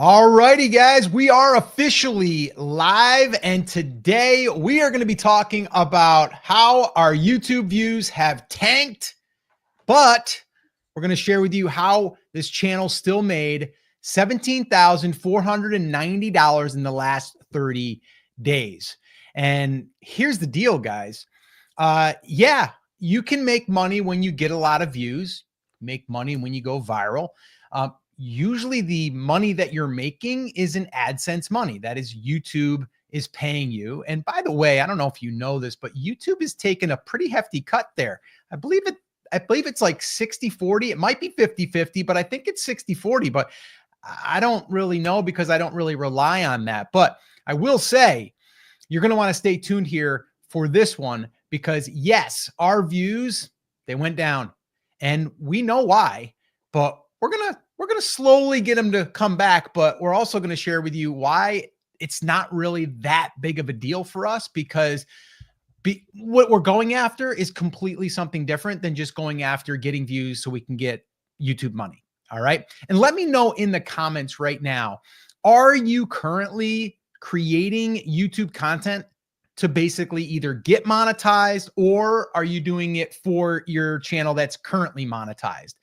All righty, guys, we are officially live, and today we are going to be talking about how our YouTube views have tanked, but we're going to share with you how this channel still made $17,490 in the last 30 days. And here's the deal, guys. Yeah, you can make money when you get a lot of views, make money when you go viral. Usually the money that you're making isn't AdSense money. That is YouTube is paying you. And by the way, I don't know if you know this, but YouTube is taking a pretty hefty cut there. I believe it's like 60-40. It might be 50-50, but I think it's 60-40, but I don't really know because I don't really rely on that. But I will say you're going to want to stay tuned here for this one because yes, our views, they went down and we know why, but we're going to slowly get them to come back, but we're also going to share with you why it's not really that big of a deal for us because what we're going after is completely something different than just going after getting views so we can get YouTube money. All right. And let me know in the comments right now, are you currently creating YouTube content to basically either get monetized, or are you doing it for your channel that's currently monetized?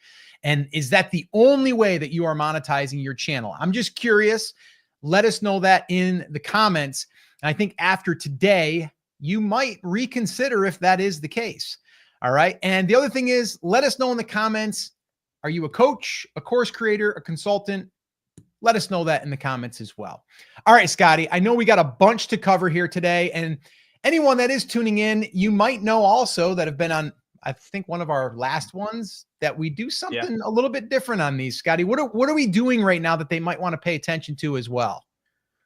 And is that the only way that you are monetizing your channel? I'm just curious. Let us know that in the comments. And I think after today, you might reconsider if that is the case. All right. And the other thing is, let us know in the comments. Are you a coach, a course creator, a consultant? Let us know that in the comments as well. All right, Scotty, I know we got a bunch to cover here today. And anyone that is tuning in, you might know also that have been on, I think, one of our last ones, that we do something a little bit different on these. Scotty, what are we doing right now that they might want to pay attention to as well?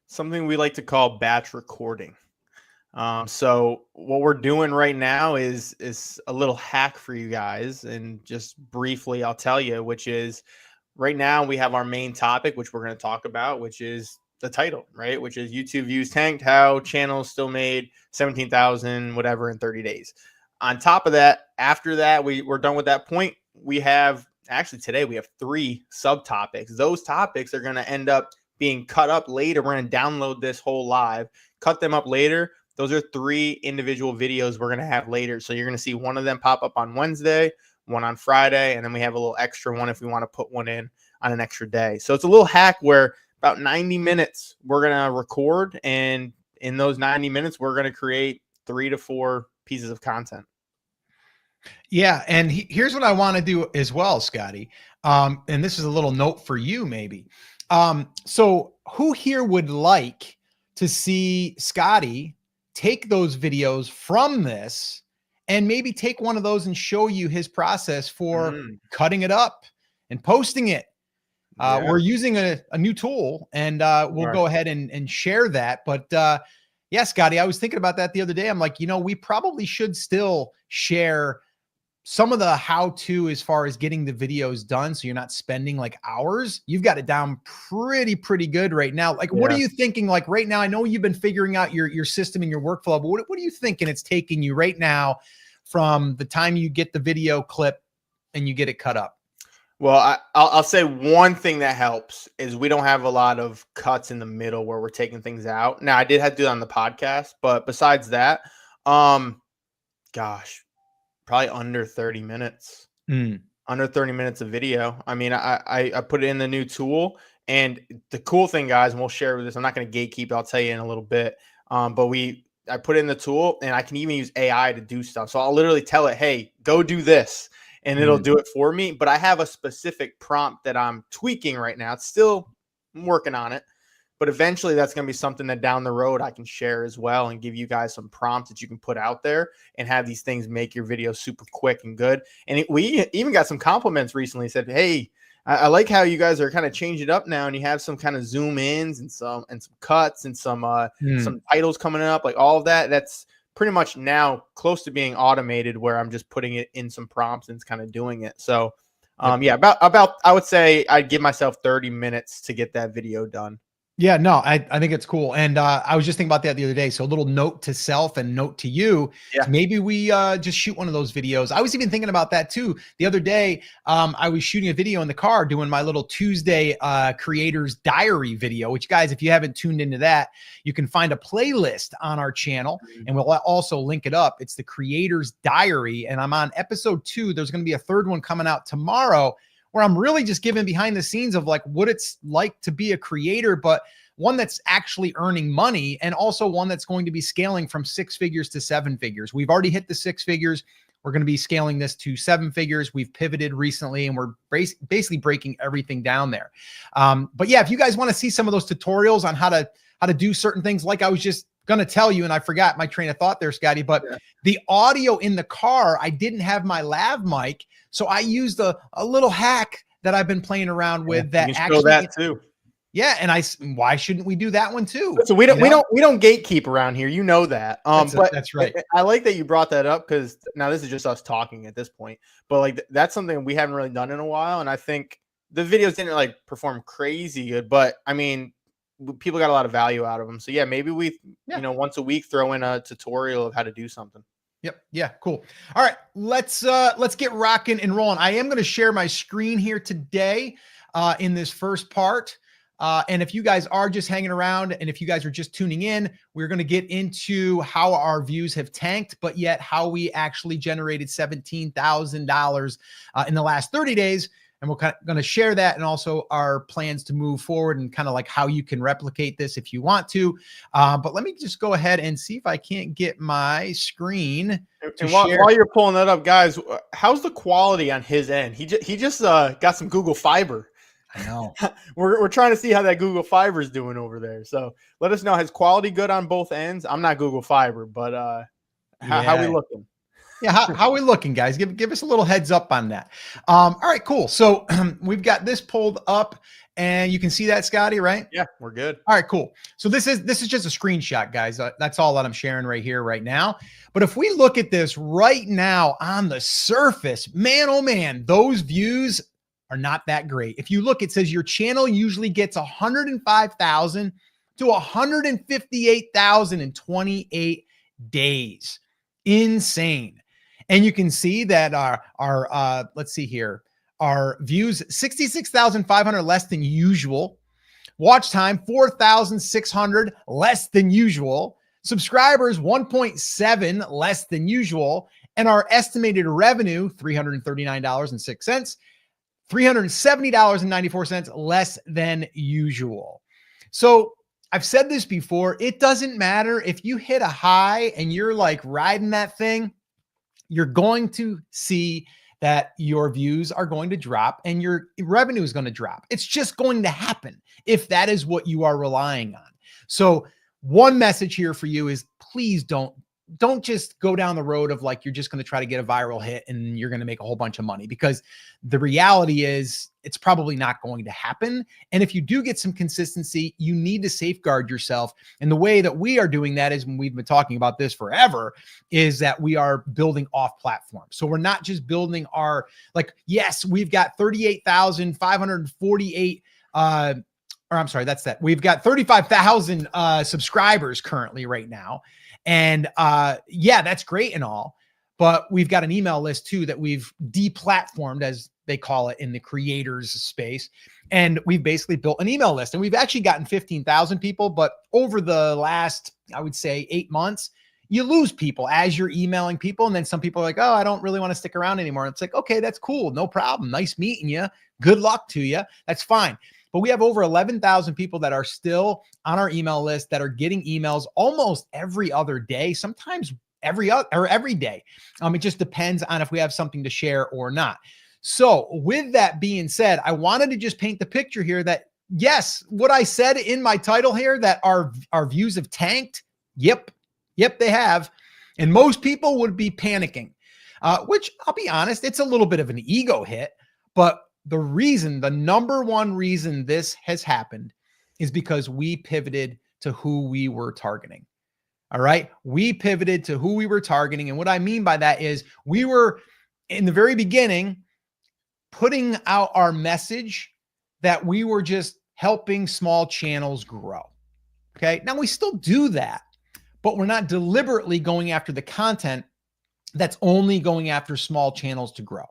Something we like to call batch recording. So what we're doing right now is a little hack for you guys. And just briefly, I'll tell you, which is right now we have our main topic, which we're going to talk about, which is the title, right? Which is YouTube views tanked, how channels still made 17,000, whatever in 30 days. On top of that, after that, we're done with that point. We have today we have 3 subtopics. Those topics are going to end up being cut up later. We're going to download this whole live, cut them up later. Those are 3 individual videos we're going to have later. So you're going to see one of them pop up on Wednesday, one on Friday, and then we have a little extra one if we want to put one in on an extra day. So it's a little hack where about 90 minutes we're going to record, and in those 90 minutes we're going to create 3 to 4 pieces of content. Yeah. And here's what I want to do as well, Scotty. And this is a little note for you maybe. So who here would like to see Scotty take those videos from this and maybe take one of those and show you his process for cutting it up and posting it? We're using a new tool, and we'll go ahead and share that. But yeah, Scotty, I was thinking about that the other day. I'm like, we probably should still share some of the how-to as far as getting the videos done, so you're not spending like hours. You've got it down pretty good right now. Like, what are you thinking like right now? I know you've been figuring out your system and your workflow, but what are you thinking it's taking you right now from the time you get the video clip and you get it cut up? Well, I'll say one thing that helps is we don't have a lot of cuts in the middle where we're taking things out. Now, I did have to do it on the podcast, but besides that, gosh, probably under 30 minutes. Under 30 minutes of video. I mean, I put it in the new tool, and the cool thing, guys, and we'll share with this. I'm not going to gatekeep. I'll tell you in a little bit. But I put it in the tool, and I can even use AI to do stuff. So I'll literally tell it, hey, go do this, and it'll do it for me. But I have a specific prompt that I'm tweaking right now. It's still, I'm working on it. But eventually that's going to be something that down the road I can share as well and give you guys some prompts that you can put out there and have these things make your video super quick and good. And we even got some compliments recently. Said, hey, I like how you guys are kind of changing it up now, and you have some kind of zoom ins and some cuts and some titles coming up, like all of that. That's pretty much now close to being automated, where I'm just putting it in some prompts and it's kind of doing it. So yeah, about I would say I'd give myself 30 minutes to get that video done. Yeah, no, I think it's cool. And I was just thinking about that the other day. So a little note to self and note to you is Yeah. maybe we just shoot one of those videos. I was even thinking about that too. The other day, I was shooting a video in the car doing my little Tuesday creators diary video, which guys, if you haven't tuned into that, you can find a playlist on our channel and we'll also link it up. It's the creators diary. And I'm on episode 2. There's going to be a third one coming out tomorrow, where I'm really just giving behind the scenes of like what it's like to be a creator, but one that's actually earning money and also one that's going to be scaling from 6 figures to 7 figures. We've already hit the 6 figures. We're going to be scaling this to 7 figures. We've pivoted recently and we're basically breaking everything down there. But yeah, if you guys want to see some of those tutorials on how to do certain things, like I was just going to tell you, and I forgot my train of thought there, Scotty, but the audio in the car, I didn't have my lav mic. So I used a little hack that I've been playing around with that you can actually show that too. Yeah, and why shouldn't we do that one too? So we don't gatekeep around here. You know that. That's right. I like that you brought that up because now this is just us talking at this point. But like that's something we haven't really done in a while, and I think the videos didn't like perform crazy good. But I mean, people got a lot of value out of them. So yeah, maybe we once a week throw in a tutorial of how to do something. Yep. Yeah. Cool. All right. Let's get rocking and rolling. I am going to share my screen here today in this first part. And if you guys are just hanging around and if you guys are just tuning in, we're going to get into how our views have tanked, but yet how we actually generated $17,000 in the last 30 days. And we're going to share that and also our plans to move forward and kind of like how you can replicate this if you want to. But let me just go ahead and see if I can't get my screen. And while you're pulling that up, guys, how's the quality on his end? He just got some Google Fiber. I know. We're trying to see how that Google Fiber is doing over there. So let us know. Has quality good on both ends? I'm not Google Fiber, but how we looking? Yeah, how are we looking, guys? Give us a little heads up on that. All right, cool. So we've got this pulled up, and you can see that, Scotty, right? Yeah, we're good. All right, cool. So this is just a screenshot, guys. That's all that I'm sharing right here, right now. But if we look at this right now on the surface, man, oh man, those views are not that great. If you look, it says your channel usually gets 105,000 to 158,000 in 28 days. Insane. And you can see that our let's see here, our views 66,500 less than usual. Watch time 4,600 less than usual. Subscribers 1.7 less than usual, and our estimated revenue $339.06, $370.94 less than usual. So I've said this before, it doesn't matter if you hit a high and you're like riding that thing, you're going to see that your views are going to drop and your revenue is going to drop. It's just going to happen if that is what you are relying on. So one message here for you is please don't just go down the road of like, you're just going to try to get a viral hit and you're going to make a whole bunch of money, because the reality is it's probably not going to happen. And if you do get some consistency, you need to safeguard yourself. And the way that we are doing that is, when we've been talking about this forever, is that we are building off platform. So we're not just building our, like, yes, we've got 38,548, or I'm sorry, that's that. We've got 35,000 subscribers currently right now. And yeah, that's great and all, but we've got an email list too that we've deplatformed, as they call it in the creators space. And we've basically built an email list, and we've actually gotten 15,000 people, but over the last, I would say 8 months, you lose people as you're emailing people. And then some people are like, oh, I don't really want to stick around anymore. It's like, okay, that's cool. No problem. Nice meeting you. Good luck to you. That's fine. But we have over 11,000 people that are still on our email list that are getting emails almost every other day, sometimes every day. It just depends on if we have something to share or not. So with that being said, I wanted to just paint the picture here that, yes, what I said in my title here, that our views have tanked. Yep, they have. And most people would be panicking, which I'll be honest, it's a little bit of an ego hit, but the number one reason this has happened is because we pivoted to who we were targeting. All right. We pivoted to who we were targeting. And what I mean by that is, we were in the very beginning putting out our message that we were just helping small channels grow. Okay. Now we still do that, but we're not deliberately going after the content that's only going after small channels to grow.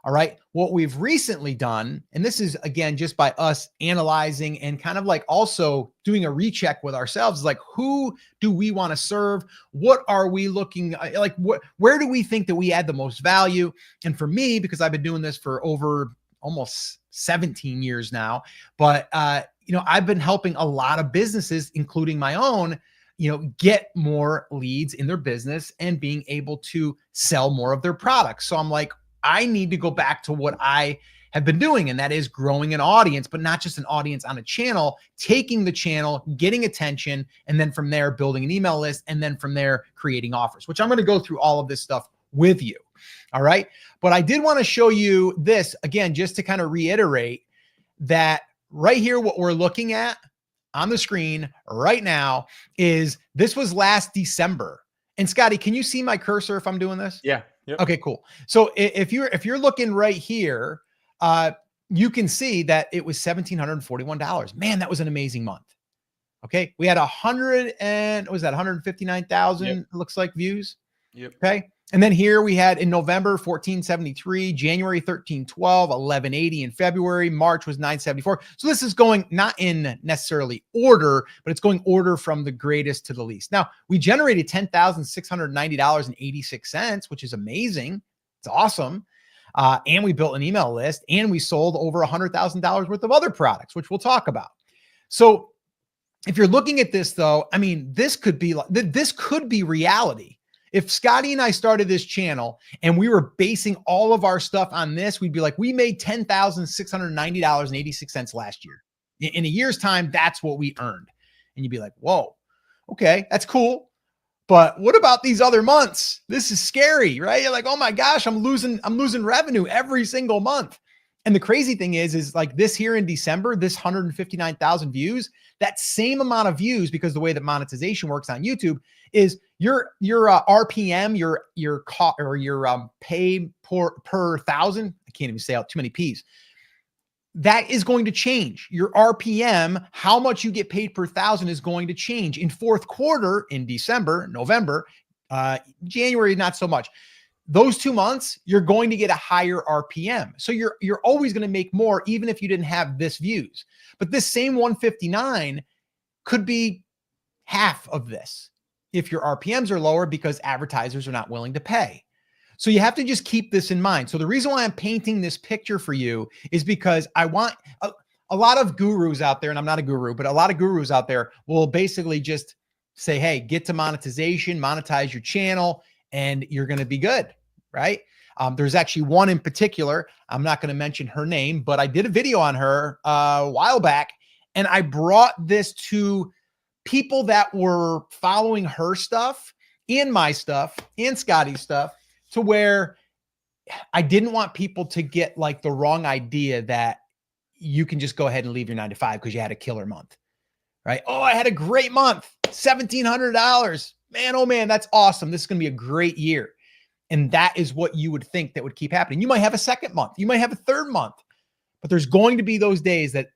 All right. What we've recently done, and this is again just by us analyzing and kind of like also doing a recheck with ourselves, like who do we want to serve? What are we looking like? Where do we think that we add the most value? And for me, because I've been doing this for over almost 17 years now, but I've been helping a lot of businesses, including my own, get more leads in their business and being able to sell more of their products. So I'm like, I need to go back to what I have been doing, and that is growing an audience, but not just an audience on a channel, taking the channel, getting attention, and then from there, building an email list, and then from there, creating offers, which I'm going to go through all of this stuff with you. All right. But I did want to show you this again, just to kind of reiterate that right here, what we're looking at on the screen right now is this was last December. And Scotty, can you see my cursor if I'm doing this? Yeah. Yep. Okay, cool. So if you're looking right here, you can see that it was $1,741. Man, that was an amazing month. Okay. We had 159,000, Yep. it looks like, views. Yep. Okay. And then here we had in November, 1473, January, 1312, 1180 in February, March was 974. So this is going not in necessarily order, but it's going order from the greatest to the least. Now we generated $10,690.86, which is amazing. It's awesome. And we built an email list and we sold over $100,000 worth of other products, which we'll talk about. So if you're looking at this though, I mean, this could be reality. If Scotty and I started this channel and we were basing all of our stuff on this, we'd be like, we made $10,690.86 last year. In a year's time, that's what we earned. And you'd be like, whoa, okay, that's cool. But what about these other months? This is scary, right? You're like, oh my gosh, I'm losing revenue every single month. And the crazy thing is like this here in December, this 159,000 views, that same amount of views, because the way that monetization works on YouTube is your RPM, your pay per thousand. I can't even say out too many P's. That is going to change. Your RPM, how much you get paid per thousand, is going to change in fourth quarter, in December, November, January, not so much. Those 2 months, you're going to get a higher RPM. So you're always going to make more, even if you didn't have this views. But this same 159 could be half of this if your RPMs are lower because advertisers are not willing to pay. So you have to just keep this in mind. So the reason why I'm painting this picture for you is because I want a lot of gurus out there, and I'm not a guru, but a lot of gurus out there will basically just say, hey, get to monetization, monetize your channel, and you're going to be good, right? There's actually one in particular. I'm not going to mention her name, but I did a video on her a while back, and I brought this to people that were following her stuff and my stuff and Scotty's stuff, to where I didn't want people to get like the wrong idea that you can just go ahead and leave your 9 to 5 because you had a killer month, right? Oh, I had a great month, $1,700. Man, oh man, that's awesome. This is going to be a great year. And that is what you would think that would keep happening. You might have a second month. You might have a third month, but there's going to be those days that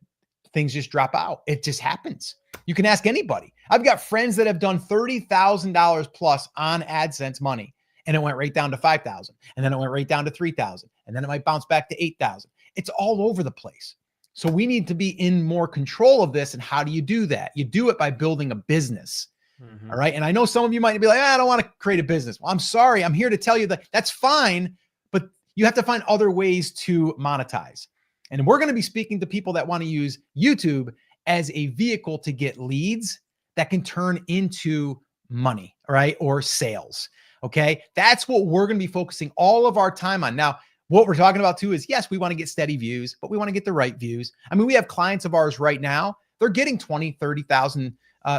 things just drop out. It just happens. You can ask anybody. I've got friends that have done $30,000 plus on AdSense money, and it went right down to 5,000. And then it went right down to 3,000. And then it might bounce back to 8,000. It's all over the place. So we need to be in more control of this. And how do you do that? You do it by building a business. Mm-hmm. All right. And I know some of you might be like, I don't want to create a business. Well, I'm sorry. I'm here to tell you that that's fine, but you have to find other ways to monetize. And we're going to be speaking to people that want to use YouTube as a vehicle to get leads that can turn into money, right? Or sales. Okay. That's what we're going to be focusing all of our time on. Now, what we're talking about too is, yes, we want to get steady views, but we want to get the right views. I mean, we have clients of ours right now. They're getting 20, 30,000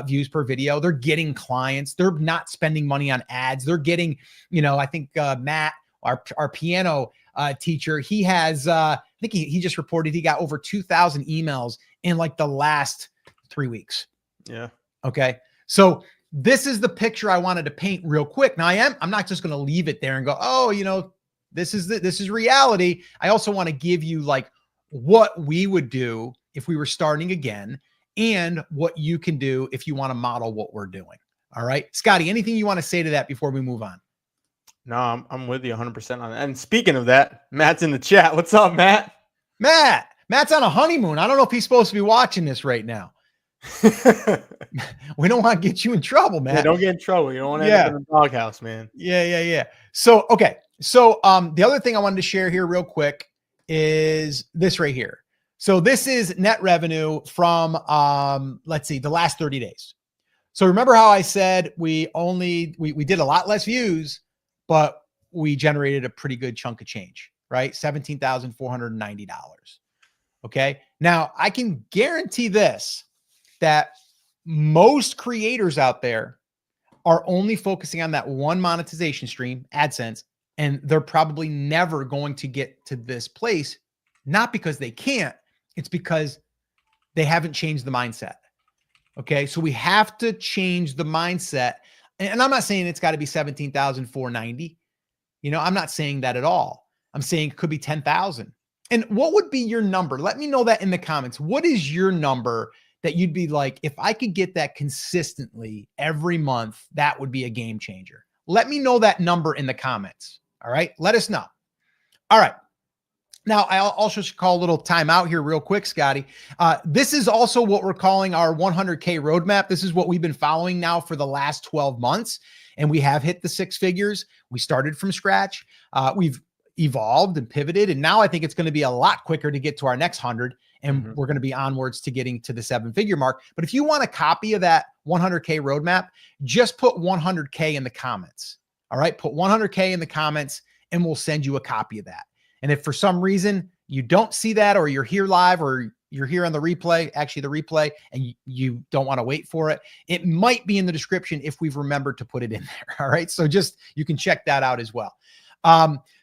views per video. They're getting clients. They're not spending money on ads. They're getting, I think Matt, our piano teacher, he has, I think he just reported he got over 2,000 emails in like the last 3 weeks. Yeah. Okay. So this is the picture I wanted to paint real quick. Now I'm not just going to leave it there and go, oh, this is reality. I also want to give you like what we would do if we were starting again, and what you can do if you want to model what we're doing. All right, Scotty, anything you want to say to that before we move on? No, I'm with you 100% on that. And speaking of that, Matt's in the chat. What's up, Matt? Matt's on a honeymoon. I don't know if he's supposed to be watching this right now. We don't want to get you in trouble, Matt. Yeah, don't get in trouble. You don't want to end up in the doghouse, man. Yeah. So, okay. So, the other thing I wanted to share here real quick is this right here. So this is net revenue from, let's see, the last 30 days. So remember how I said we did a lot less views, but we generated a pretty good chunk of change, right? $17,490. Okay. Now I can guarantee this, that most creators out there are only focusing on that one monetization stream, AdSense, and they're probably never going to get to this place, not because they can't, it's because they haven't changed the mindset. Okay. So we have to change the mindset. And I'm not saying it's got to be 17,490. I'm not saying that at all. I'm saying it could be 10,000. And what would be your number? Let me know that in the comments. What is your number that you'd be like, if I could get that consistently every month, that would be a game changer? Let me know that number in the comments. All right. Let us know. All right. Now, I also should call a little timeout here real quick, Scotty. This is also what we're calling our 100K roadmap. This is what we've been following now for the last 12 months, and we have hit the 6 figures. We started from scratch. We've evolved and pivoted, and now I think it's going to be a lot quicker to get to our next 100, and we're going to be onwards to getting to the 7-figure mark. But if you want a copy of that 100K roadmap, just put 100K in the comments. All right, put 100K in the comments, and we'll send you a copy of that. And if for some reason you don't see that, or you're here live, or you're here on the replay, and you don't want to wait for it, it might be in the description if we've remembered to put it in there. All right. So just, you can check that out as well.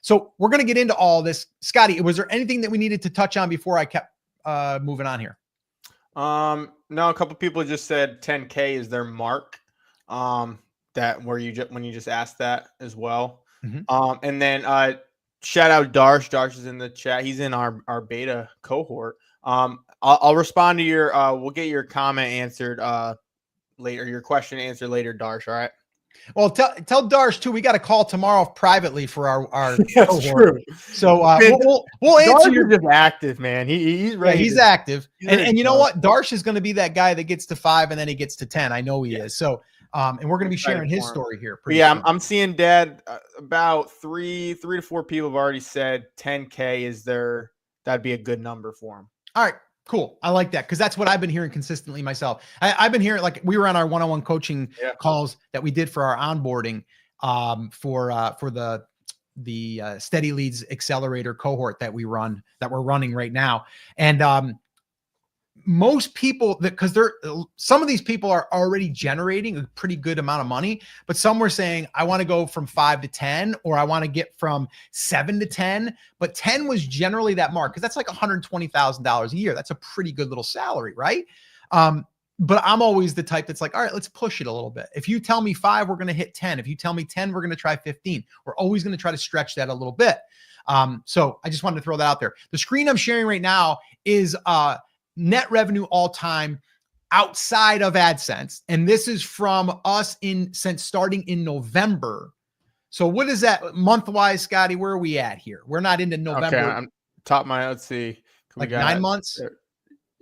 So we're going to get into all this. Scotty, was there anything that we needed to touch on before I kept moving on here? No, a couple people just said 10K is their mark. That where when you just asked that as well. And then, shout out Darsh. Darsh is in the chat. He's in our beta cohort. I'll respond to your, we'll get your comment answered later, your question answered later, Darsh. All right. Well, tell Darsh too, we got a call tomorrow privately for our That's cohort. True. So we'll answer. Darsh is just active, man. He's ready. Yeah, he's active. And you know what? Darsh is going to be that guy that gets to 5 and then he gets to 10. I know he is. So and we're going to be sharing his story here. Yeah, I'm seeing Dad. About 3 to 4 people have already said 10K is that'd be a good number for him. All right, cool. I like that, because that's what I've been hearing consistently myself. I've been hearing, like, we were on our one-on-one coaching calls that we did for our onboarding for the Steady Leads Accelerator cohort that we're running right now, and most people, because some of these people are already generating a pretty good amount of money, but some were saying, I want to go from 5 to 10, or I want to get from 7 to 10, but 10 was generally that mark, because that's like $120,000 a year. That's a pretty good little salary, right? But I'm always the type that's like, all right, let's push it a little bit. If you tell me 5, we're going to hit 10. If you tell me 10, we're going to try 15. We're always going to try to stretch that a little bit. So I just wanted to throw that out there. The screen I'm sharing right now is net revenue all time outside of AdSense. And this is from us since starting in November. So what is that month-wise, Scotty? Where are we at here? We're not into November. Okay, I'm top my, let's see. Like 9 months?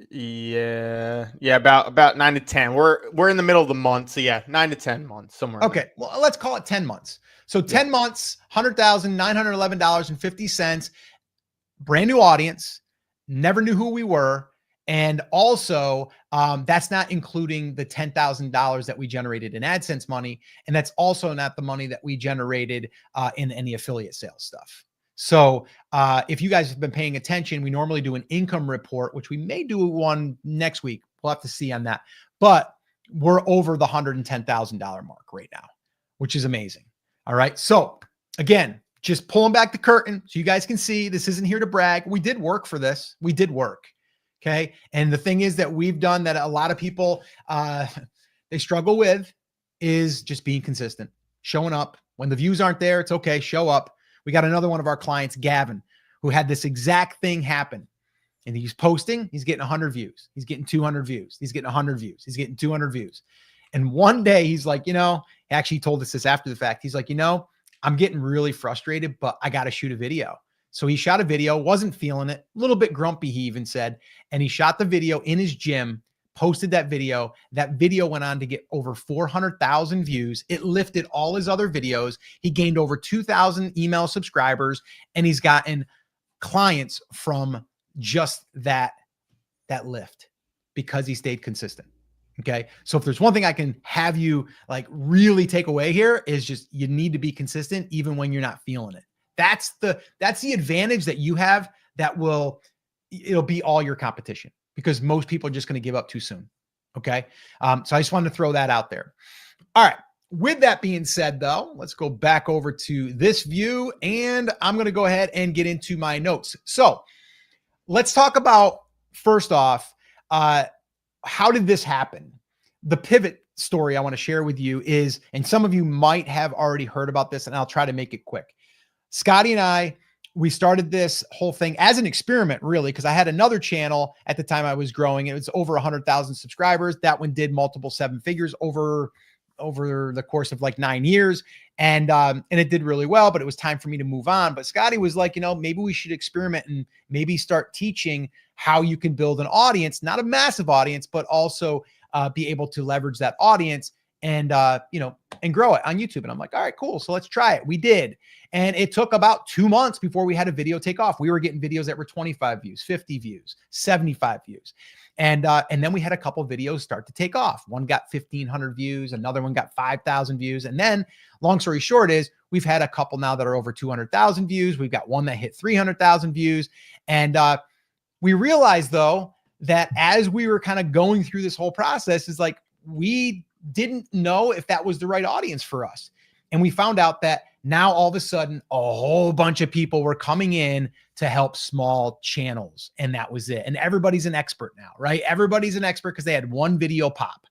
Yeah, about 9 to 10. We're in the middle of the month, so yeah, 9 to 10 months somewhere. Okay, well, let's call it 10 months. So 10 months, $100,911.50. Brand new audience, never knew who we were. And also, that's not including the $10,000 that we generated in AdSense money. And that's also not the money that we generated in any affiliate sales stuff. So if you guys have been paying attention, we normally do an income report, which we may do one next week. We'll have to see on that. But we're over the $110,000 mark right now, which is amazing. All right. So again, just pulling back the curtain so you guys can see this isn't here to brag. We did work for this. We did work. Okay. And the thing is that we've done that a lot of people, they struggle with, is just being consistent, showing up. When the views aren't there, it's okay. Show up. We got another one of our clients, Gavin, who had this exact thing happen. And he's posting, he's getting 100 views. He's getting 200 views. He's getting 100 views. He's getting 200 views. And one day he's like, he actually told us this after the fact. He's like, I'm getting really frustrated, but I got to shoot a video. So he shot a video, wasn't feeling it, a little bit grumpy, he even said. And he shot the video in his gym, posted that video. That video went on to get over 400,000 views. It lifted all his other videos. He gained over 2,000 email subscribers, and he's gotten clients from just that lift because he stayed consistent. Okay. So if there's one thing I can have you like really take away here is just, you need to be consistent even when you're not feeling it. That's the advantage that you have that it'll be all your competition, because most people are just going to give up too soon. Okay. So I just wanted to throw that out there. All right. With that being said, though, let's go back over to this view, and I'm going to go ahead and get into my notes. So let's talk about, first off, how did this happen? The pivot story I want to share with you is, and some of you might have already heard about this, and I'll try to make it quick. Scotty and I, we started this whole thing as an experiment, really, because I had another channel at the time I was growing. It was over 100,000 subscribers. That one did multiple 7 figures over the course of like 9 years. And it did really well, but it was time for me to move on. But Scotty was like, maybe we should experiment and maybe start teaching how you can build an audience, not a massive audience, but also be able to leverage that audience and, and grow it on YouTube. And I'm like, all right, cool. So let's try it. We did. And it took about 2 months before we had a video take off. We were getting videos that were 25 views, 50 views, 75 views. And then we had a couple videos start to take off. One got 1,500 views. Another one got 5,000 views. And then long story short is we've had a couple now that are over 200,000 views. We've got one that hit 300,000 views. And we realized, though, that as we were kind of going through this whole process, is like, we didn't know if that was the right audience for us. And we found out that now all of a sudden, a whole bunch of people were coming in to help small channels. And that was it. And everybody's an expert now, right? Everybody's an expert because they had one video pop.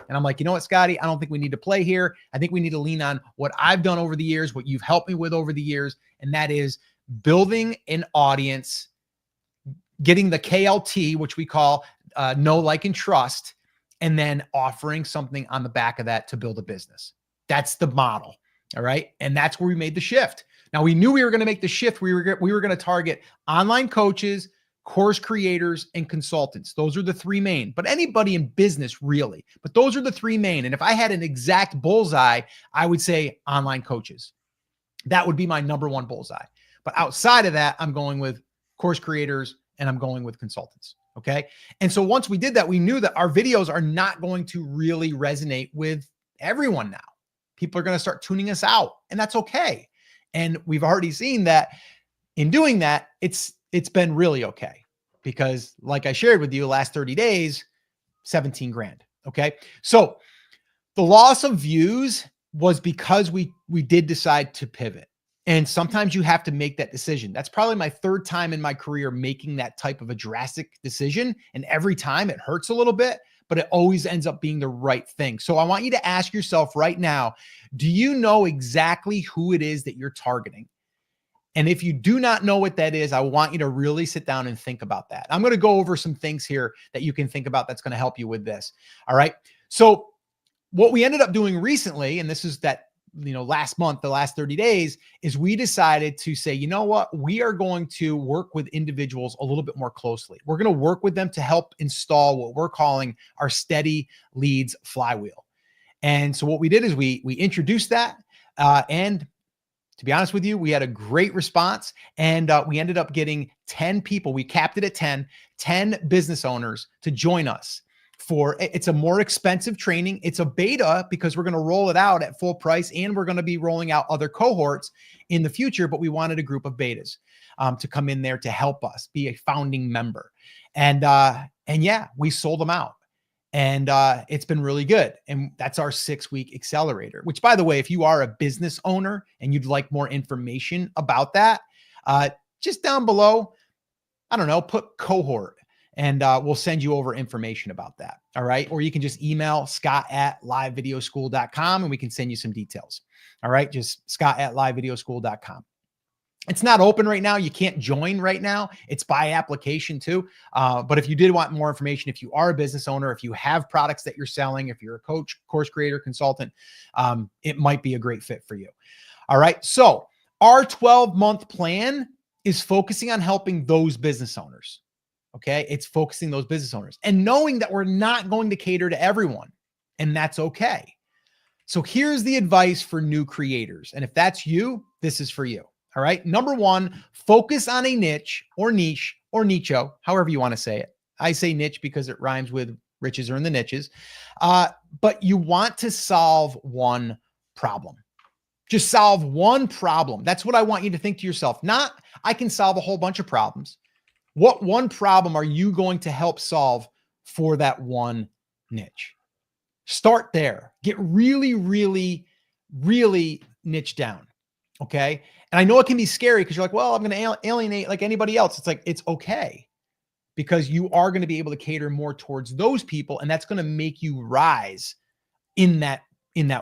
And I'm like, you know what, Scotty, I don't think we need to play here. I think we need to lean on what I've done over the years, what you've helped me with over the years. And that is building an audience, getting the KLT, which we call know, like, and trust, and then offering something on the back of that to build a business. That's the model. All right. And that's where we made the shift. Now, we knew we were going to make the shift. We were going to target online coaches, course creators, and consultants. Those are the 3 main, but anybody in business really, but those are the 3 main. And if I had an exact bullseye, I would say online coaches. That would be my number 1 bullseye. But outside of that, I'm going with course creators and I'm going with consultants. Okay. And so once we did that, we knew that our videos are not going to really resonate with everyone now. People are going to start tuning us out, and that's okay. And we've already seen that in doing that, it's been really okay, because like I shared with you, last 30 days, 17 grand. Okay. So the loss of views was because we did decide to pivot. And sometimes you have to make that decision. That's probably my 3rd time in my career making that type of a drastic decision. And every time it hurts a little bit, but it always ends up being the right thing. So I want you to ask yourself right now, do you know exactly who it is that you're targeting? And if you do not know what that is, I want you to really sit down and think about that. I'm going to go over some things here that you can think about that's going to help you with this. All right. So what we ended up doing recently, and this is that, last month, the last 30 days, is we decided to say, you know what, we are going to work with individuals a little bit more closely. We're going to work with them to help install what we're calling our steady leads flywheel. And so what we did is we introduced that. And to be honest with you, we had a great response, and we ended up getting 10 people. We capped it at 10 business owners to join us. It's a more expensive training. It's a beta because we're going to roll it out at full price, and we're going to be rolling out other cohorts in the future, but we wanted a group of betas to come in there to help us be a founding member. And yeah, we sold them out, and it's been really good. And that's our 6-week accelerator, which, by the way, if you are a business owner and you'd like more information about that, just down below, I don't know, put cohort, and we'll send you over information about that. All right. Or you can just email scott@livevideoschool.com and we can send you some details. All right. Just scott@livevideoschool.com. It's not open right now. You can't join right now. It's by application too. But if you did want more information, if you are a business owner, if you have products that you're selling, if you're a coach, course creator, consultant, it might be a great fit for you. All right. So our 12-month plan is focusing on helping those business owners. Okay. It's focusing those business owners and knowing that we're not going to cater to everyone, and that's okay. So here's the advice for new creators. And if that's you, this is for you. All right. Number one, focus on a niche or nicho, however you want to say it. I say niche because it rhymes with riches are in the niches. But you want to solve one problem. Just solve one problem. That's what I want you to think to yourself. Not, I can solve a whole bunch of problems. What one problem are you going to help solve for that one niche? Start there. Get really, really, really niche down. Okay. And I know it can be scary because you're like, well, I'm going to alienate like anybody else. It's like, it's okay, because you are going to be able to cater more towards those people. And that's going to make you rise in that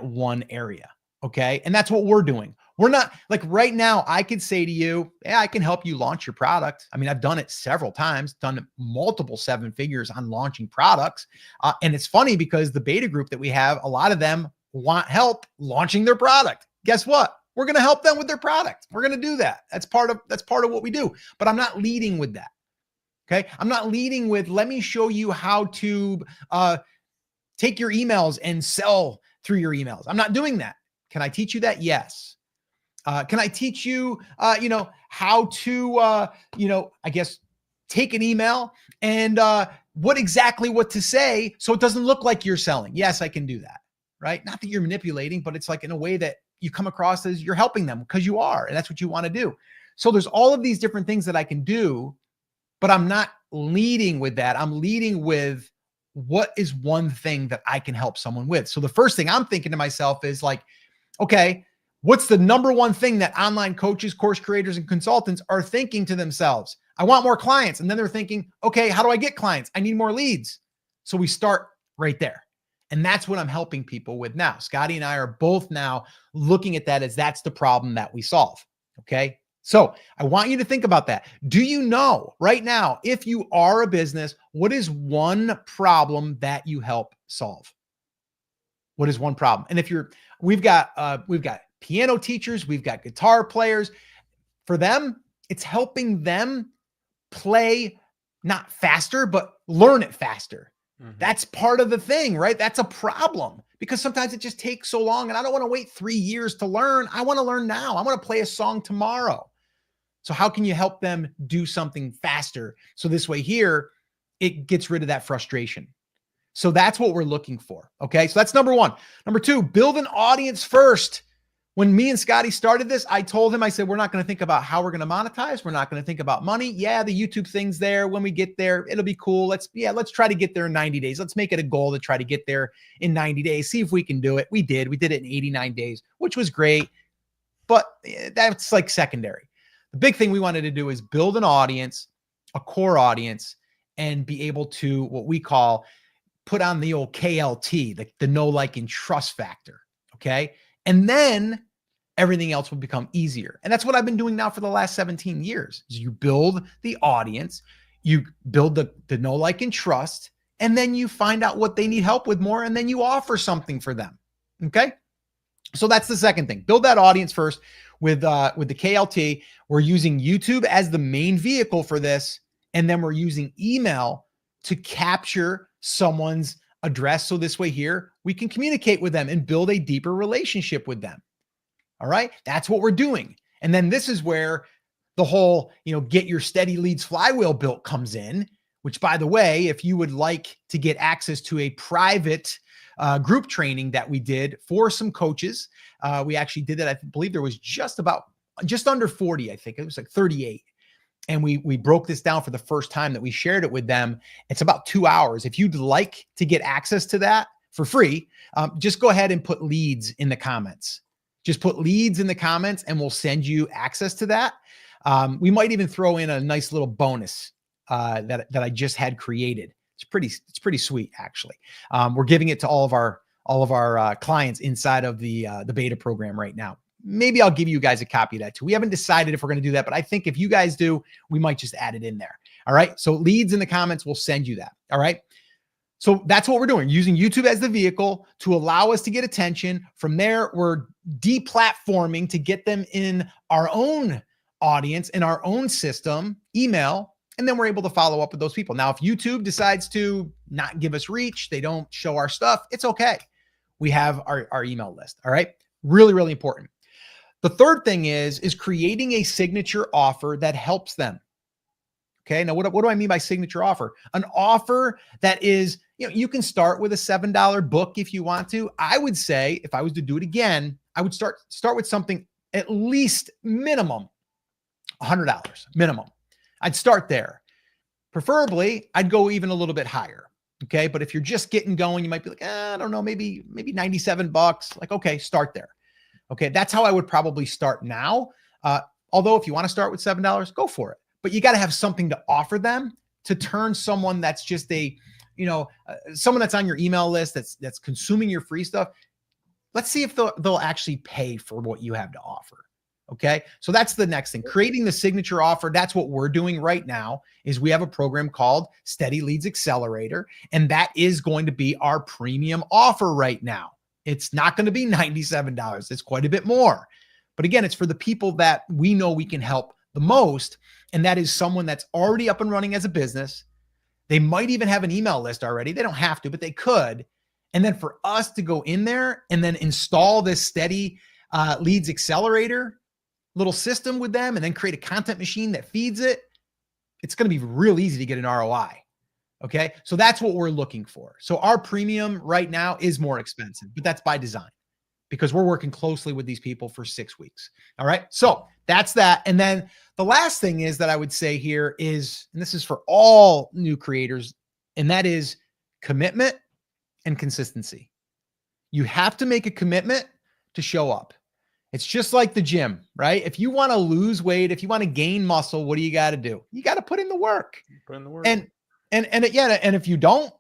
one area. Okay. And that's what we're doing. We're not like right now, I could say to you, yeah, I can help you launch your product. I mean, I've done it several times, done multiple 7 figures on launching products. And it's funny because the beta group that we have, a lot of them want help launching their product. Guess what? We're going to help them with their product. We're going to do that. That's part of what we do, but I'm not leading with that. Okay. I'm not leading with, let me show you how to take your emails and sell through your emails. I'm not doing that. Can I teach you that? Yes. Can I teach you, how to, I guess, take an email and what to say so it doesn't look like you're selling? Yes, I can do that, right? Not that you're manipulating, but it's like in a way that you come across as you're helping them because you are, and that's what you want to do. So there's all of these different things that I can do, but I'm not leading with that. I'm leading with what is one thing that I can help someone with. So the first thing I'm thinking to myself is like, okay, what's the number one thing that online coaches, course creators, and consultants are thinking to themselves? I want more clients. And then they're thinking, okay, how do I get clients? I need more leads. So we start right there. And that's what I'm helping people with now. Scotty and I are both now looking at that as that's the problem that we solve. Okay. So I want you to think about that. Do you know right now, if you are a business, what is one problem that you help solve? What is one problem? And if we've got piano teachers, we've got guitar players. For them, it's helping them play not faster, but learn it faster. Mm-hmm. That's part of the thing, right? That's a problem because sometimes it just takes so long and I don't want to wait 3 years to learn. I want to learn now. I want to play a song tomorrow. So how can you help them do something faster? So this way here, it gets rid of that frustration. So that's what we're looking for. Okay. So that's number one. Number two, build an audience first. When me and Scotty started this, I told him, I said, we're not going to think about how we're going to monetize. We're not going to think about money. Yeah, the YouTube thing's there. When we get there, it'll be cool. Let's try to get there in 90 days. Let's make it a goal to try to get there in 90 days. See if we can do it. We did it in 89 days, which was great, but that's like secondary. The big thing we wanted to do is build an audience, a core audience, and be able to, what we call, put on the old KLT, the know, like, and trust factor. Okay. And then everything else will become easier. And that's what I've been doing now for the last 17 years. Is you build the audience, you build the know, like, and trust, and then you find out what they need help with more, and then you offer something for them. Okay. So that's the second thing. Build that audience first with the KLT. We're using YouTube as the main vehicle for this. And then we're using email to capture someone's address. So this way here, we can communicate with them and build a deeper relationship with them. All right. That's what we're doing. And then this is where the whole, get your steady leads flywheel built comes in, which, by the way, if you would like to get access to a private group training that we did for some coaches, we actually did that. I believe there was just under 40. I think it was like 38. And we broke this down for the first time that we shared it with them. It's about 2 hours. If you'd like to get access to that for free, just go ahead and put leads in the comments. Just put leads in the comments and we'll send you access to that. We might even throw in a nice little bonus that I just had created. It's pretty sweet, actually. We're giving it to all of our clients inside of the beta program right now. maybe I'll give you guys a copy of that too. We haven't decided if we're going to do that, but I think if you guys do, we might just add it in there. All right. So leads in the comments, we'll send you that. All right. So that's what we're doing, using YouTube as the vehicle to allow us to get attention. From there, we're deplatforming to get them in our own audience, in our own system, email, and then we're able to follow up with those people. Now, if YouTube decides to not give us reach, they don't show our stuff, it's okay. We have our email list. All right. Really, really important. The third thing is creating a signature offer that helps them. Okay. Now, what do I mean by signature offer? An offer that is, you can start with a $7 book if you want to. I would say, if I was to do it again, I would start with something at least minimum $100 minimum. I'd start there. Preferably, I'd go even a little bit higher. Okay. But if you're just getting going, you might be like, I don't know, maybe $97. Like, okay, start there. Okay. That's how I would probably start now. Although if you want to start with $7, go for it. But you got to have something to offer them to turn someone that's just someone that's on your email list, that's consuming your free stuff. Let's see if they'll actually pay for what you have to offer. Okay. So that's the next thing, creating the signature offer. That's what we're doing right now. Is we have a program called Steady Leads Accelerator, and that is going to be our premium offer right now. It's not going to be $97. It's quite a bit more. But again, it's for the people that we know we can help the most. And that is someone that's already up and running as a business. They might even have an email list already. They don't have to, but they could. And then for us to go in there and then install this Steady Leads Accelerator little system with them, and then create a content machine that feeds it, it's going to be real easy to get an ROI. Okay. So that's what we're looking for. So our premium right now is more expensive, but that's by design because we're working closely with these people for 6 weeks. All right. So that's that. And then the last thing is that I would say here is, and this is for all new creators, and that is commitment and consistency. You have to make a commitment to show up. It's just like the gym, right? If you want to lose weight, if you want to gain muscle, what do? You got to put in the work. And if you don't,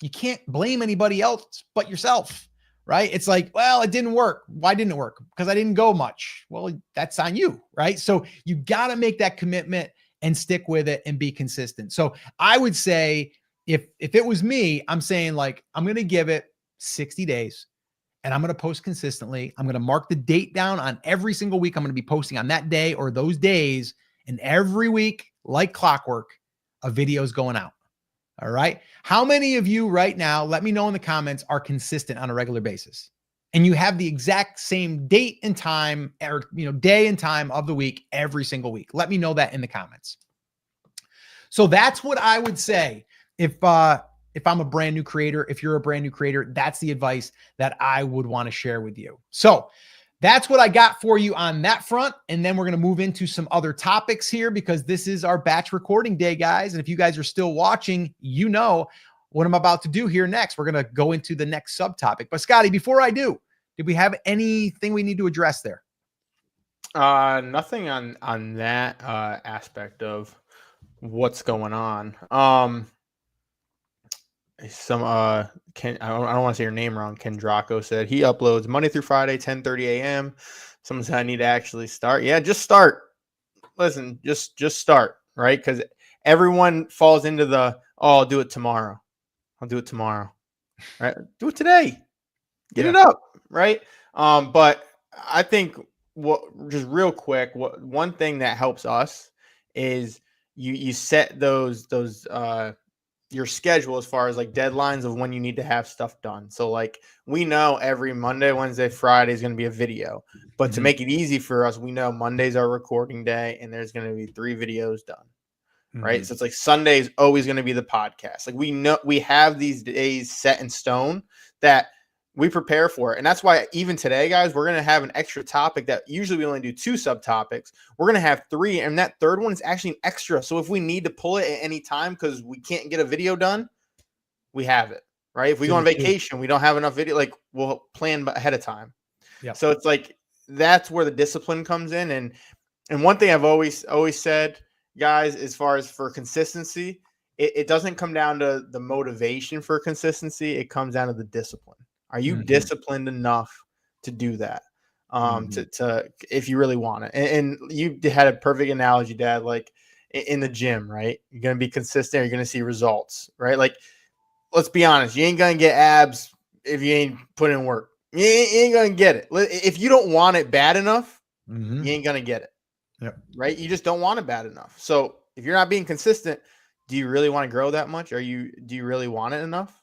you can't blame anybody else but yourself, right? It's like, well, it didn't work. Why didn't it work? Because I didn't go much. Well, that's on you, right? So you got to make that commitment and stick with it and be consistent. So I would say if it was me, I'm saying like, I'm going to give it 60 days. And I'm going to post consistently. I'm going to mark the date down on every single week. I'm going to be posting on that day or those days. And every week, like clockwork, a video is going out. All right. How many of you right now, let me know in the comments, are consistent on a regular basis? And you have the exact same date and time, or day and time of the week every single week. Let me know that in the comments. So that's what I would say. If I'm a brand new creator, if you're a brand new creator, that's the advice that I would want to share with you. So that's what I got for you on that front. And then we're going to move into some other topics here because this is our batch recording day, guys. And if you guys are still watching, you know what I'm about to do here next. We're going to go into the next subtopic. But Scotty, before I do, did we have anything we need to address there? Nothing on that aspect of what's going on. Some I don't want to say your name wrong. Ken Draco said he uploads Monday through Friday, 10:30 a.m. Someone said I need to actually start. Yeah, just start. Listen, just start, right? Because everyone falls into I'll do it tomorrow. I'll do it tomorrow. Right? Do it today. Get it up, right? But I think just real quick, one thing that helps us is you set those your schedule as far as like deadlines of when you need to have stuff done. So like we know every Monday, Wednesday, Friday is going to be a video, but to make it easy for us, we know Monday's our recording day and there's going to be 3 videos done. Right. So it's like Sunday is always going to be the podcast. Like we know we have these days set in stone that we prepare for it. And that's why even today, guys, we're going to have an extra topic that usually we only do 2 subtopics. We're going to have 3. And that third one is actually an extra. So if we need to pull it at any time because we can't get a video done, we have it. Right. If we go on vacation, we don't have enough video, like we'll plan ahead of time. Yeah. So it's like, that's where the discipline comes in. And one thing I've always said, guys, as far as for consistency, it doesn't come down to the motivation for consistency. It comes down to the discipline. Are you disciplined enough to do that? to if you really want it. And you had a perfect analogy, Dad, like in the gym, right? You're going to be consistent. You're going to see results, right? Like, let's be honest. You ain't going to get abs if you ain't put in work. You ain't going to get it. If you don't want it bad enough, you ain't going to get it. Yep. Right? You just don't want it bad enough. So if you're not being consistent, do you really want to grow that much? Do you really want it enough?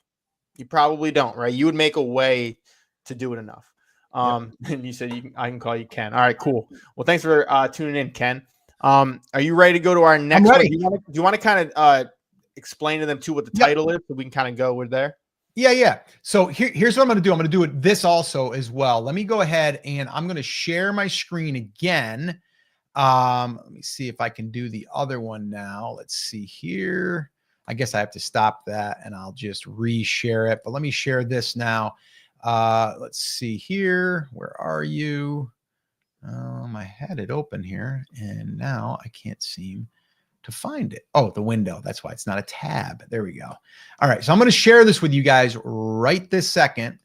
You probably don't, right? You would make a way to do it enough. And you said I can call you Ken. All right, cool. Well, thanks for tuning in, Ken. Are you ready to go to our next one? Do you want to kind of explain to them too what the title is, so we can kind of go with there? Yeah. So here's what I'm going to do. I'm going to do this also as well. Let me go ahead and I'm going to share my screen again. Let me see if I can do the other one now. Let's see here. I guess I have to stop that and I'll just reshare it. But let me share this now. Let's see here. Where are you? I had it open here and now I can't seem to find it. Oh, the window. That's why it's not a tab. There we go. All right. So I'm going to share this with you guys right this second.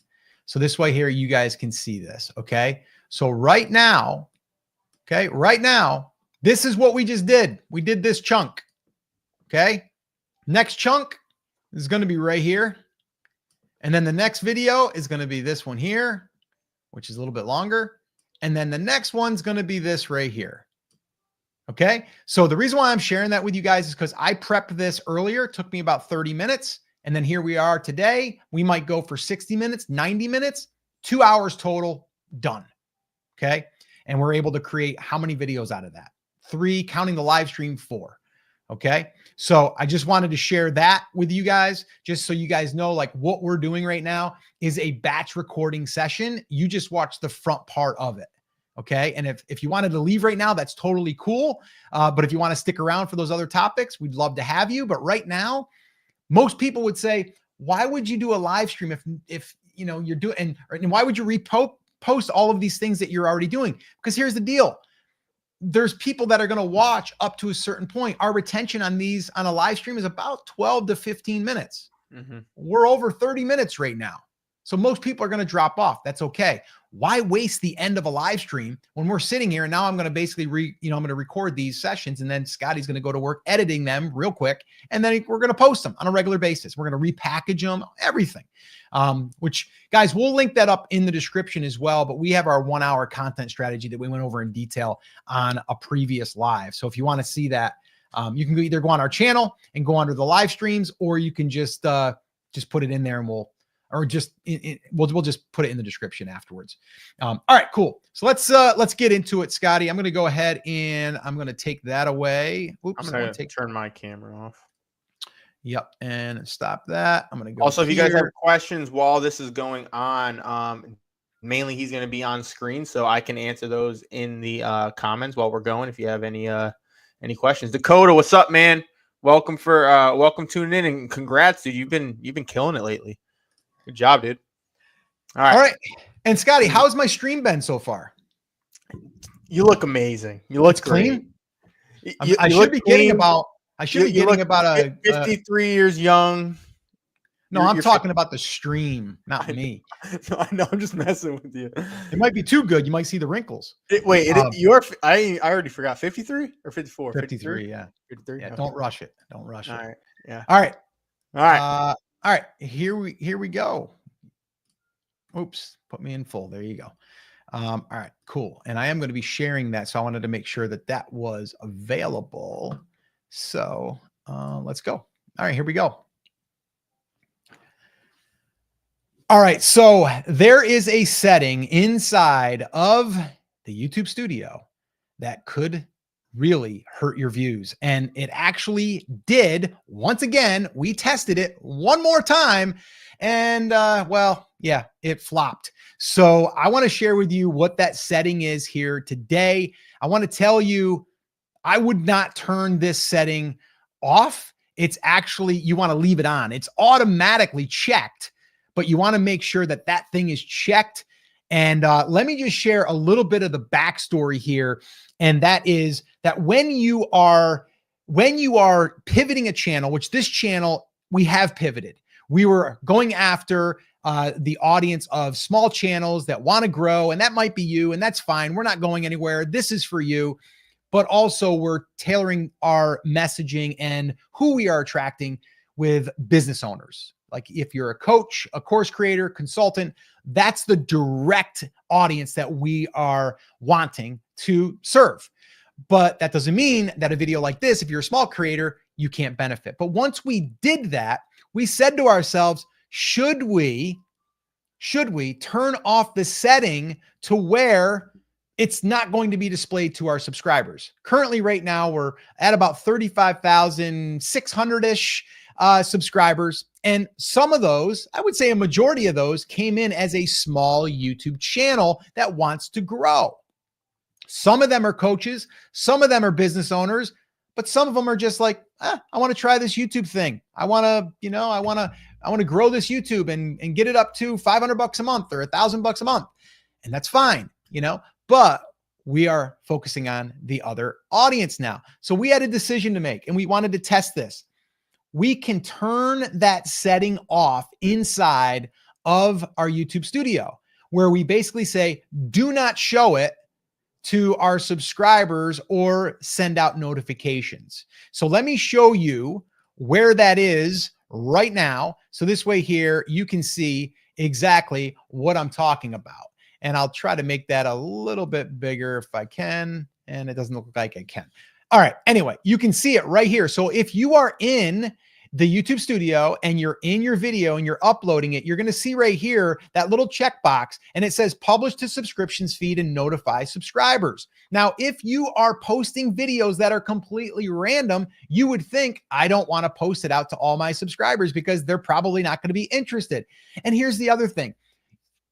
So this way here, you guys can see this. Okay. So right now, this is what we just did. We did this chunk. Okay. Next chunk is going to be right here. And then the next video is going to be this one here, which is a little bit longer. And then the next one's going to be this right here. Okay. So the reason why I'm sharing that with you guys is because I prepped this earlier. It took me about 30 minutes. And then here we are today. We might go for 60 minutes, 90 minutes, 2 hours total, done. Okay. And we're able to create how many videos out of that? 3, counting the live stream, 4. Okay. So I just wanted to share that with you guys, just so you guys know, like what we're doing right now is a batch recording session. You just watch the front part of it. Okay. And if you wanted to leave right now, that's totally cool. But if you want to stick around for those other topics, we'd love to have you. But right now, most people would say, why would you do a live stream if you know you're doing, and why would you post all of these things that you're already doing? Because here's the deal. There's people that are going to watch up to a certain point. Our retention on a live stream is about 12 to 15 minutes. We're over 30 minutes right now. So most people are going to drop off. That's okay. Why waste the end of a live stream when we're sitting here? And now I'm going to basically I'm going to record these sessions, and then Scotty's going to go to work editing them real quick. And then we're going to post them on a regular basis. We're going to repackage them, everything. Which guys, we'll link that up in the description as well. But we have our 1 hour content strategy that we went over in detail on a previous live. So if you want to see that, you can either go on our channel and go under the live streams, or you can just put it in there and we'll just put it in the description afterwards. All right, cool. So let's get into it, Scotty. I'm going to go ahead and I'm going to take that away. Oops, I'm going to turn my camera off. Yep, and stop that. I'm going to go. Also, if you guys have questions while this is going on, mainly he's going to be on screen, so I can answer those in the comments while we're going. If you have any questions, Dakota, what's up, man? Welcome tuning in, and congrats, dude. You've been killing it lately. Good job, dude. All right. And Scotty, how's my stream been so far? You look amazing. You look clean. I should be getting about 53 years young. No, I'm talking about the stream, not me. No, I know. I'm just messing with you. It might be too good. You might see the wrinkles. I already forgot. 53 or 54? 53, yeah. 53. Yeah, okay. Don't rush it. Don't rush it. All right. Yeah. All right. All right. All right, here we go. Oops, put me in full. There you go. All right, cool. And I am going to be sharing that, so I wanted to make sure that was available. So let's go. All right, here we go. All right, so there is a setting inside of the YouTube Studio that could really hurt your views. And it actually did. Once again, we tested it one more time, and it flopped. So I want to share with you what that setting is here today. I want to tell you, I would not turn this setting off. It's actually, you want to leave it on. It's automatically checked, but you want to make sure that thing is checked. And let me just share a little bit of the backstory here. And that is that when you are pivoting a channel, which this channel, we have pivoted. We were going after the audience of small channels that want to grow, and that might be you, and that's fine. We're not going anywhere. This is for you. But also we're tailoring our messaging and who we are attracting with business owners. Like if you're a coach, a course creator, consultant, that's the direct audience that we are wanting to serve. But that doesn't mean that a video like this, if you're a small creator, you can't benefit. But once we did that, we said to ourselves, should we turn off the setting to where it's not going to be displayed to our subscribers? Currently, right now, we're at about 35,600-ish subscribers. And some of those, I would say a majority of those, came in as a small YouTube channel that wants to grow. Some of them are coaches, some of them are business owners, but some of them are just like, I want to try this YouTube thing. I want to grow this YouTube and get it up to $500 a month or $1,000 a month. And that's fine, but we are focusing on the other audience now. So we had a decision to make and we wanted to test this. We can turn that setting off inside of our YouTube studio where we basically say, do not show it to our subscribers or send out notifications. So let me show you where that is right now. So this way here, you can see exactly what I'm talking about. And I'll try to make that a little bit bigger if I can. And it doesn't look like I can. All right. Anyway, you can see it right here. So if you are in the YouTube studio and you're in your video and you're uploading it, you're going to see right here that little checkbox and it says publish to subscriptions feed and notify subscribers. Now, if you are posting videos that are completely random, you would think I don't want to post it out to all my subscribers because they're probably not going to be interested. And here's the other thing.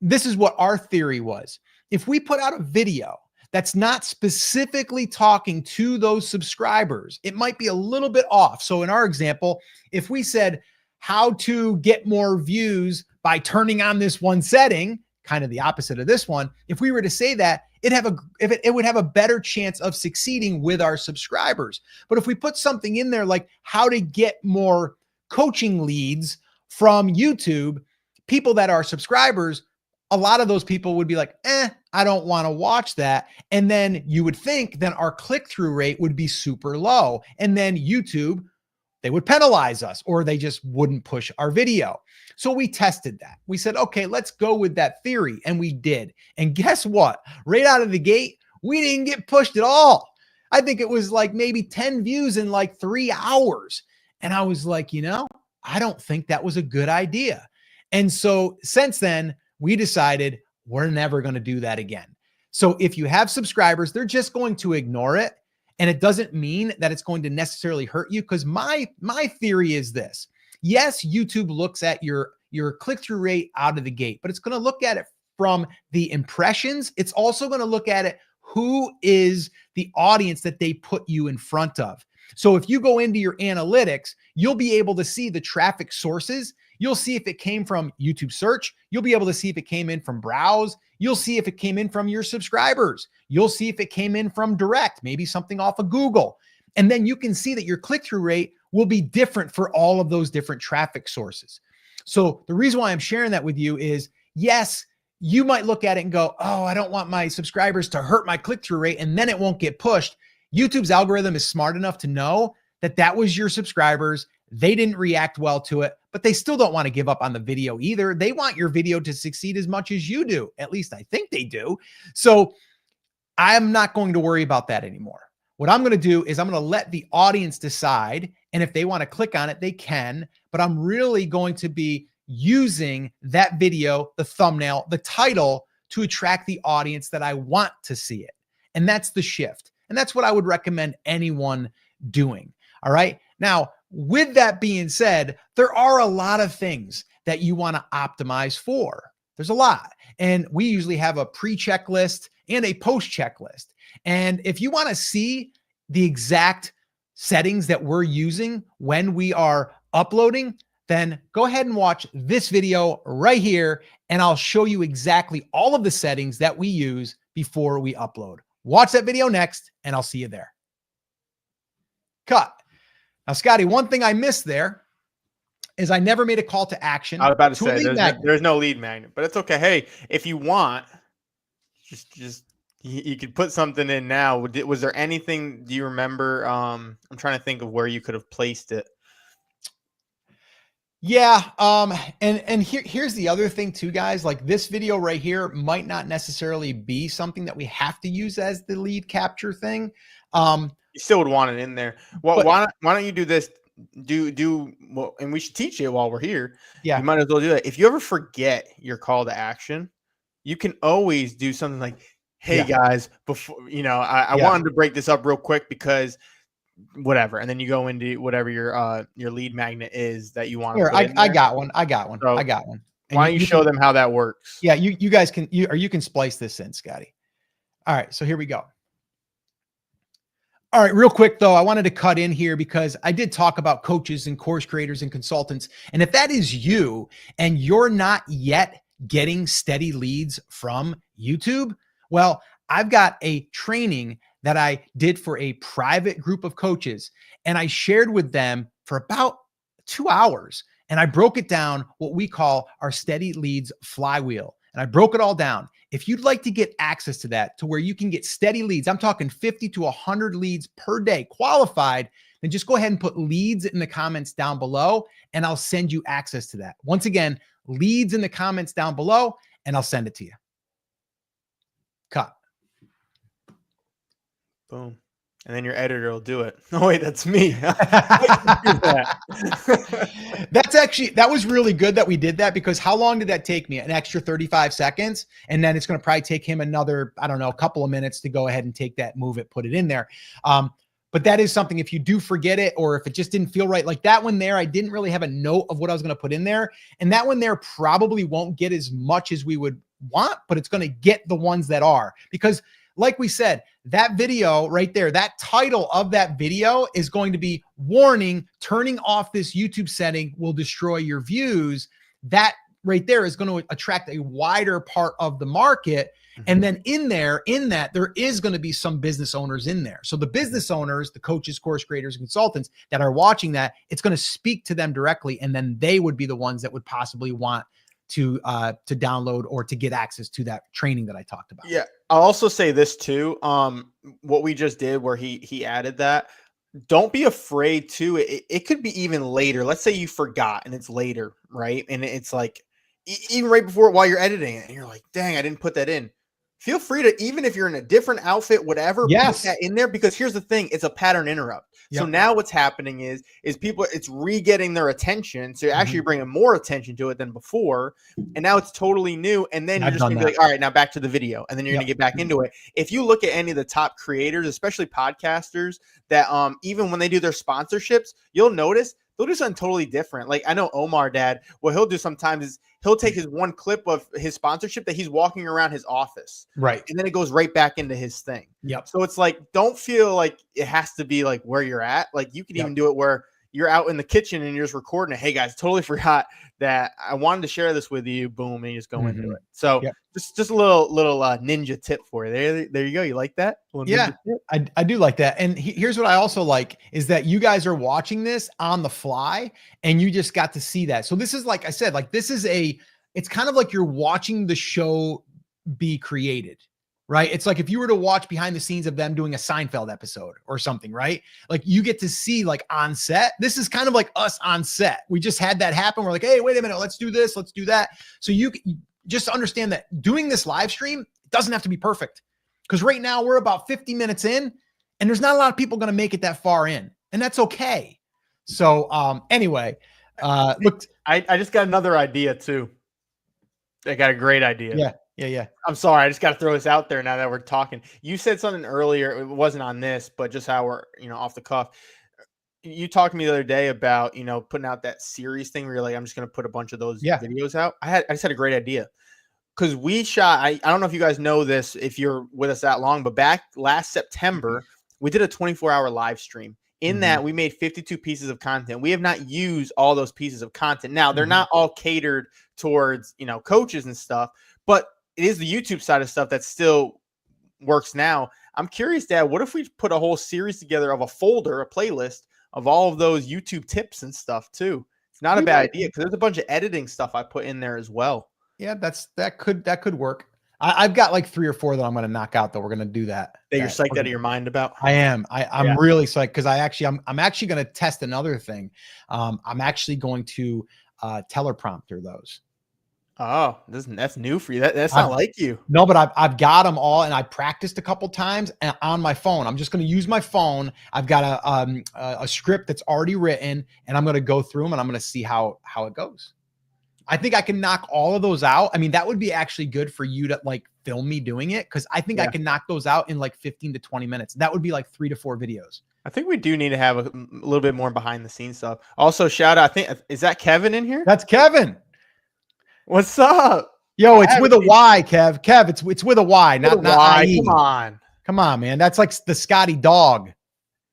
This is what our theory was. If we put out a video that's not specifically talking to those subscribers, it might be a little bit off. So in our example, if we said how to get more views by turning on this one setting, kind of the opposite of this one, if we were to say that, it would have a better chance of succeeding with our subscribers. But if we put something in there like how to get more coaching leads from YouTube, people that are subscribers, a lot of those people would be like, I don't want to watch that. And then you would think then our click-through rate would be super low. And then YouTube, they would penalize us or they just wouldn't push our video. So we tested that. We said, okay, let's go with that theory. And we did. And guess what? Right out of the gate, we didn't get pushed at all. I think it was like maybe 10 views in like 3 hours. And I was like, I don't think that was a good idea. And so since then, we decided we're never going to do that again. So if you have subscribers, they're just going to ignore it. And it doesn't mean that it's going to necessarily hurt you. Because my theory is this. Yes, YouTube looks at your click-through rate out of the gate, but it's going to look at it from the impressions. It's also going to look at it, who is the audience that they put you in front of. So if you go into your analytics, you'll be able to see the traffic sources. You'll see if it came from YouTube search. You'll be able to see if it came in from browse. You'll see if it came in from your subscribers. You'll see if it came in from direct, maybe something off of Google. And then you can see that your click-through rate will be different for all of those different traffic sources. So the reason why I'm sharing that with you is, yes, you might look at it and go, oh, I don't want my subscribers to hurt my click-through rate, and then it won't get pushed. YouTube's algorithm is smart enough to know that that was your subscribers. They didn't react well to it, but they still don't want to give up on the video either. They want your video to succeed as much as you do. At least I think they do. So I'm not going to worry about that anymore. What I'm going to do is I'm going to let the audience decide. And if they want to click on it, they can. But I'm really going to be using that video, the thumbnail, the title to attract the audience that I want to see it. And that's the shift. And that's what I would recommend anyone doing. All right. Now, with that being said, there are a lot of things that you want to optimize for. There's a lot. And we usually have a pre-checklist and a post-checklist. And if you want to see the exact settings that we're using when we are uploading, then go ahead and watch this video right here, and I'll show you exactly all of the settings that we use before we upload. Watch that video next, and I'll see you there. Cut. Now, Scotty, one thing I missed there is I never made a call to action. I was about to to a say lead magnet. there's no lead magnet, but it's okay. Hey, if you want, just you could put something in now. Was there anything? Do you remember? I'm trying to think of where you could have placed it. Yeah. And here's the other thing too, guys. Like this video right here might not necessarily be something that we have to use as the lead capture thing. You still would want it in there. Well, But- why don't you do this? Do well, and we should teach it while we're here. Yeah. You might as well do that. If you ever forget your call to action, you can always do something like, "Hey guys, before I wanted to break this up real quick because whatever," and then you go into whatever your lead magnet is that you want. Here, I got one. I got one. So, I got one. And why don't you show them how that works? Yeah, you guys can you can splice this in, Scotty. All right, so here we go. All right, real quick though, I wanted to cut in here because I did talk about coaches and course creators and consultants. And if that is you and you're not yet getting steady leads from YouTube, well, I've got a training that I did for a private group of coaches, and I shared with them for about 2 hours. And I broke it down what we call our steady leads flywheel. And I broke it all down. If you'd like to get access to that, to where you can get steady leads, I'm talking 50 to 100 leads per day qualified, then just go ahead and put leads in the comments down below, and I'll send you access to that. Once again, leads in the comments down below, and I'll send it to you. Cut. Boom. And then your editor will do it. Oh, wait, that's me. That was really good that we did that, because how long did that take me? An extra 35 seconds. And then it's going to probably take him another, I don't know, a couple of minutes to go ahead and take that, move it, put it in there. But that is something, if you do forget it, or if it just didn't feel right, like that one there, I didn't really have a note of what I was going to put in there. And that one there probably won't get as much as we would want, but it's going to get the ones that are, because like we said, that video right there, that title of that video is going to be warning, turning off this YouTube setting will destroy your views. That right there is going to attract a wider part of the market. And then in that, there is going to be some business owners in there. So the business owners, the coaches, course creators, and consultants that are watching that, it's going to speak to them directly. And then they would be the ones that would possibly want to download or to get access to that training that I talked about. Yeah. I'll also say this too. What we just did where he added that, don't be afraid to, it could be even later. Let's say you forgot and it's later, right? And it's like, even right before, while you're editing it, and you're like, dang, I didn't put that in. Feel free to, even if you're in a different outfit, whatever, yes, put that in there, because here's the thing, it's a pattern interrupt. Yep. So now what's happening is people, it's re-getting their attention. So you're actually bringing more attention to it than before. And now it's totally new. And then you're just going to be like, all right, now back to the video. And then you're going to get back into it. If you look at any of the top creators, especially podcasters, that even when they do their sponsorships, you'll notice they'll do something totally different. Like I know Omar, Dad, what he'll do sometimes is he'll take his one clip of his sponsorship that he's walking around his office. Right. And then it goes right back into his thing. Yep. So it's like, don't feel like it has to be like where you're at. Like you can even do it where you're out in the kitchen and you're just recording it. Hey guys, totally forgot that I wanted to share this with you. Boom. And you just go into it. So just a little ninja tip for you. There you go. You like that? Yeah, I do like that. And here's what I also like is that you guys are watching this on the fly and you just got to see that. So this is, like I said, like this is it's kind of like you're watching the show be created, right? It's like if you were to watch behind the scenes of them doing a Seinfeld episode or something, right? Like you get to see like on set. This is kind of like us on set. We just had that happen. We're like, hey, wait a minute, let's do this, let's do that. So you just understand that doing this live stream, it doesn't have to be perfect. Because right now we're about 50 minutes in and there's not a lot of people going to make it that far in, and that's okay. So anyway, look, I just got another idea too. I got a great idea. Yeah. I'm sorry. I just got to throw this out there now that we're talking. You said something earlier. It wasn't on this, but just how we're, off the cuff. You talked to me the other day about, putting out that series thing where you're like, I'm just going to put a bunch of those videos out. I just had a great idea. Because we shot, I don't know if you guys know this, if you're with us that long, but back last September, we did a 24-hour live stream. In that, we made 52 pieces of content. We have not used all those pieces of content. Now, they're not all catered towards, coaches and stuff, but it is the YouTube side of stuff that still works now. I'm curious, Dad, what if we put a whole series together of a folder, a playlist of all of those YouTube tips and stuff too? It's not a We bad might- idea because there's a bunch of editing stuff I put in there as well. Yeah, that could work. I've got like 3 or 4 that I'm going to knock out, though. We're going to do that. That you're psyched out of your mind about. I am. I'm Yeah. really psyched because I'm actually going to test another thing. I'm actually going to teleprompter those. Oh, that's new for you. That's not like you. No, but I've got them all, and I practiced a couple times on my phone. I'm just going to use my phone. I've got a script that's already written, and I'm going to go through them, and I'm going to see how it goes. I think I can knock all of those out. I mean, that would be actually good for you to like film me doing it, because I think I can knock those out in like 15 to 20 minutes. That would be like 3 to 4 videos. I think we do need to have a little bit more behind the scenes stuff. Also, shout out. I think is that Kevin in here? That's Kevin. What's up? Yo, it's with a Y, Kev. Kev, it's with a Y, not I-E. Come on, man. That's like the Scotty dog.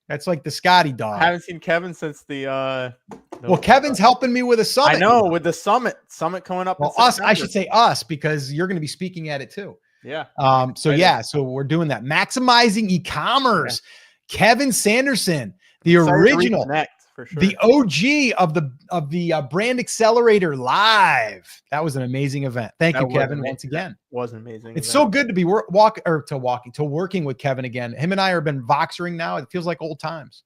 That's like the Scotty dog. I haven't seen Kevin since the well, Kevin's helping me with a summit. I know, with the summit coming up. Well, I should say us, because you're going to be speaking at it too. Yeah. So we're doing that. Maximizing e-commerce. Yeah. Kevin Sanderson, the original. For sure. The OG of the Brand Accelerator Live. That was an amazing event. Thank you, Kevin, once again. That was an amazing. It's so good to be working with Kevin again. Him and I have been voxering now. It feels like old times.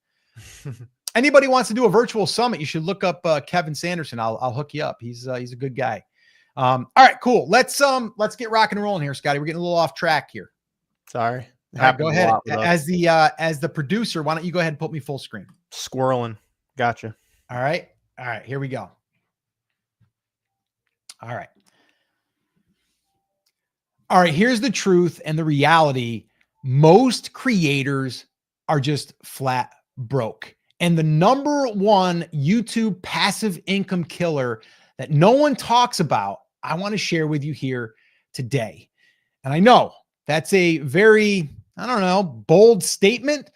Anybody wants to do a virtual summit, you should look up Kevin Sanderson. I'll hook you up. He's a good guy. All right, cool. Let's get rock and rolling here, Scotty. We're getting a little off track here. Sorry. Right, go ahead. As the producer, why don't you go ahead and put me full screen? Squirreling. Gotcha. All right. Here we go. All right. Here's the truth and the reality. Most creators are just flat broke. And the number one YouTube passive income killer that no one talks about, I want to share with you here today. And I know that's a very, bold statement,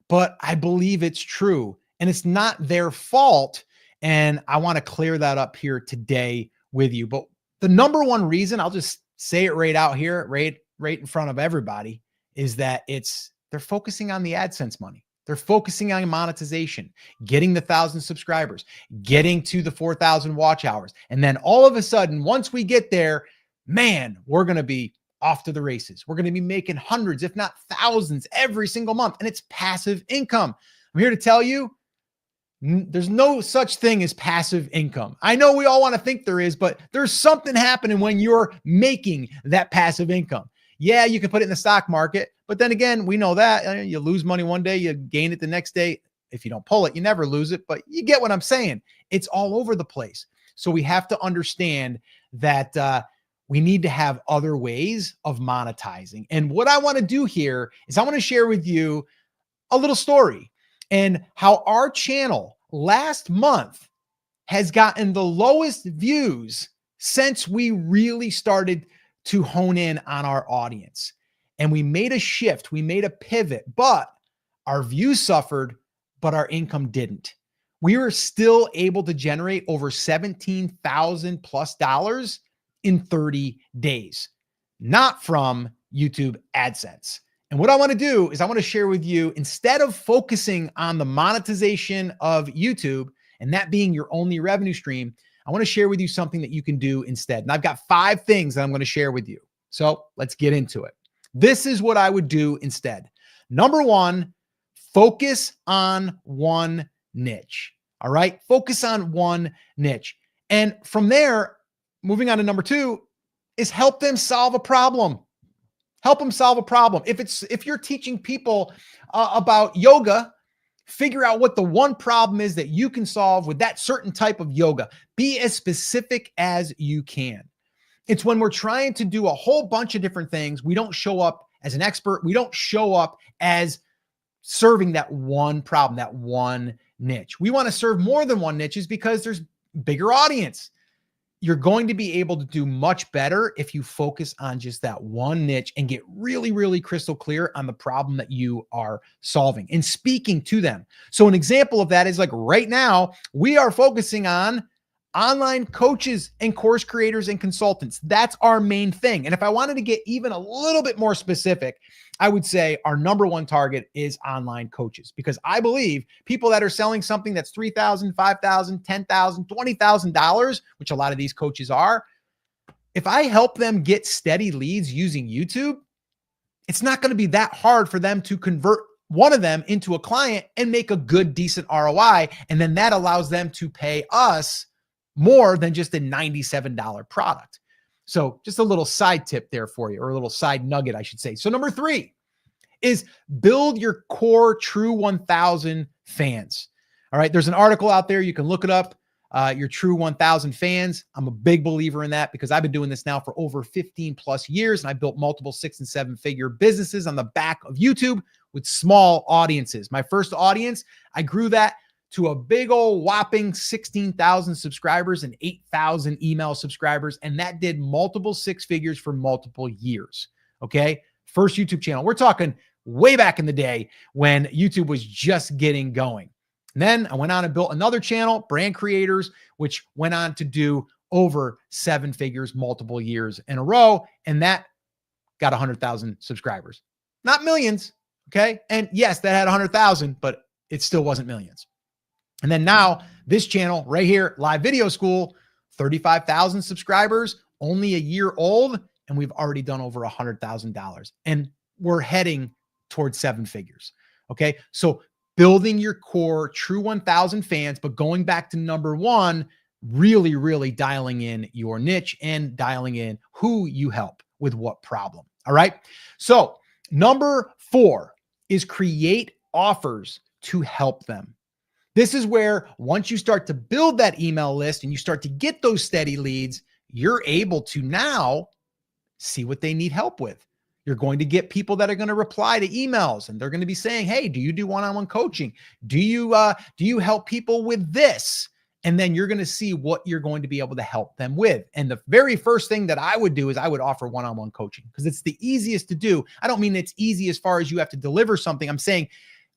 but I believe it's true. And it's not their fault. And I want to clear that up here today with you. But the number one reason, I'll just say it right out here, right in front of everybody, is that they're focusing on the AdSense money. They're focusing on monetization, getting the 1,000 subscribers, getting to the 4,000 watch hours. And then all of a sudden, once we get there, man, we're going to be off to the races. We're going to be making hundreds, if not thousands, every single month. And it's passive income. I'm here to tell you, there's no such thing as passive income. I know we all want to think there is, but there's something happening when you're making that passive income. Yeah, you can put it in the stock market, but then again, we know that you lose money one day, you gain it the next day. If you don't pull it, you never lose it, but you get what I'm saying. It's all over the place. So we have to understand that we need to have other ways of monetizing. And what I want to do here is I want to share with you a little story and how our channel last month has gotten the lowest views since we really started to hone in on our audience. And we made a shift, we made a pivot, but our views suffered, but our income didn't. We were still able to generate over $17,000+ in 30 days, not from YouTube AdSense. And what I want to do is I want to share with you, instead of focusing on the monetization of YouTube and that being your only revenue stream, I want to share with you something that you can do instead. And I've got 5 things that I'm going to share with you. So let's get into it. This is what I would do instead. Number 1, focus on one niche. All right. Focus on one niche. And from there, moving on to number 2 is help them solve a problem. Help them solve a problem. If you're teaching people about yoga, figure out what the one problem is that you can solve with that certain type of yoga. Be as specific as you can. It's when we're trying to do a whole bunch of different things, we don't show up as an expert. We don't show up as serving that one problem, that one niche. We want to serve more than one niches because there's bigger audience. You're going to be able to do much better if you focus on just that one niche and get really, really crystal clear on the problem that you are solving and speaking to them. So an example of that is like right now, we are focusing on Online coaches and course creators and consultants. That's our main thing. And if I wanted to get even a little bit more specific, I would say our number one target is online coaches, because I believe people that are selling something that's $3,000, $5,000, $10,000, $20,000, which a lot of these coaches are, if I help them get steady leads using YouTube, it's not going to be that hard for them to convert one of them into a client and make a good, decent ROI. And then that allows them to pay us more than just a $97 product. So just a little side tip there for you, or a little side nugget, I should say. So number 3 is build your core true 1,000 fans. All right. There's an article out there. You can look it up. Your true 1,000 fans. I'm a big believer in that, because I've been doing this now for over 15 plus years. And I built multiple 6 and 7 figure businesses on the back of YouTube with small audiences. My first audience, I grew that to a big old whopping 16,000 subscribers and 8,000 email subscribers. And that did multiple 6 figures for multiple years. Okay. First YouTube channel. We're talking way back in the day when YouTube was just getting going. And then I went on and built another channel, Brand Creators, which went on to do over 7 figures, multiple years in a row. And that got 100,000 subscribers, not millions. Okay. And yes, that had 100,000, but it still wasn't millions. And then now this channel right here, Live Video School, 35,000 subscribers, only a year old. And we've already done over $100,000, and we're heading towards 7 figures. Okay. So building your core true 1,000 fans, but going back to number 1, really, really dialing in your niche and dialing in who you help with what problem. All right. So number 4 is create offers to help them. This is where once you start to build that email list and you start to get those steady leads, you're able to now see what they need help with. You're going to get people that are going to reply to emails, and they're going to be saying, hey, do you do one-on-one coaching? Do you help people with this? And then you're going to see what you're going to be able to help them with. And the very first thing that I would do is I would offer one-on-one coaching, because it's the easiest to do. I don't mean it's easy as far as you have to deliver something. I'm saying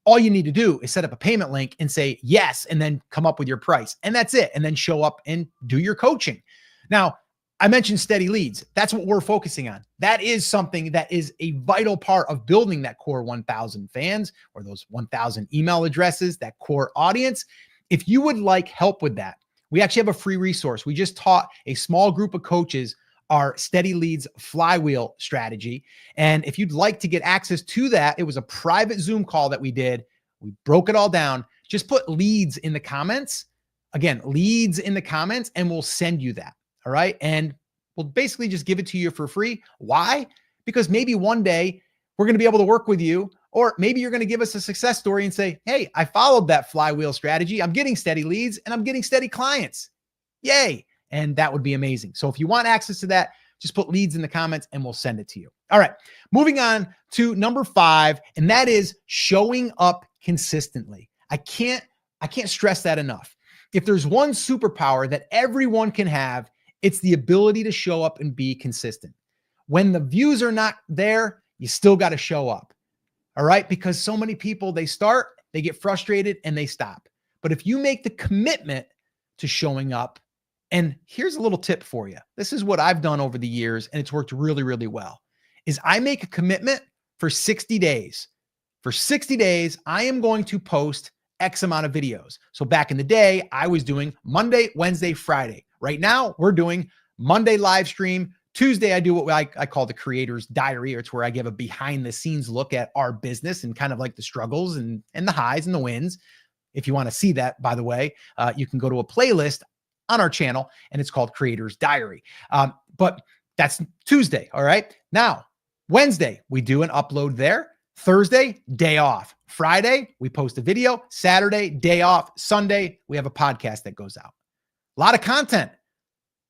all you need to do is set up a payment link and say yes, and then come up with your price. And that's it. And then show up and do your coaching. Now, I mentioned steady leads. That's what we're focusing on. That is something that is a vital part of building that core 1,000 fans, or those 1,000 email addresses, that core audience. If you would like help with that, we actually have a free resource. We just taught a small group of coaches our Steady Leads Flywheel Strategy. And if you'd like to get access to that, it was a private Zoom call that we did. We broke it all down. Just put leads in the comments. Again, leads in the comments, and we'll send you that. All right. And we'll basically just give it to you for free. Why? Because maybe one day we're going to be able to work with you, or maybe you're going to give us a success story and say, hey, I followed that flywheel strategy. I'm getting steady leads and I'm getting steady clients. Yay. And that would be amazing. So if you want access to that, just put leads in the comments and we'll send it to you. All right. Moving on to number 5, and that is showing up consistently. I can't stress that enough. If there's one superpower that everyone can have, it's the ability to show up and be consistent. When the views are not there, you still got to show up. All right. Because so many people, they start, they get frustrated, and they stop. But if you make the commitment to showing up, and here's a little tip for you. This is what I've done over the years, and it's worked really, really well, is I make a commitment for 60 days. For 60 days, I am going to post X amount of videos. So back in the day, I was doing Monday, Wednesday, Friday. Right now, we're doing Monday live stream. Tuesday, I do what I call the creator's diary. It's where I give a behind the scenes look at our business and kind of like the struggles and the highs and the wins. If you want to see that, by the way, you can go to a playlist on our channel, and it's called Creator's Diary. But that's Tuesday. All right. Now, Wednesday, we do an upload there. Thursday, day off. Friday, we post a video. Saturday, day off. Sunday, we have a podcast that goes out. A lot of content.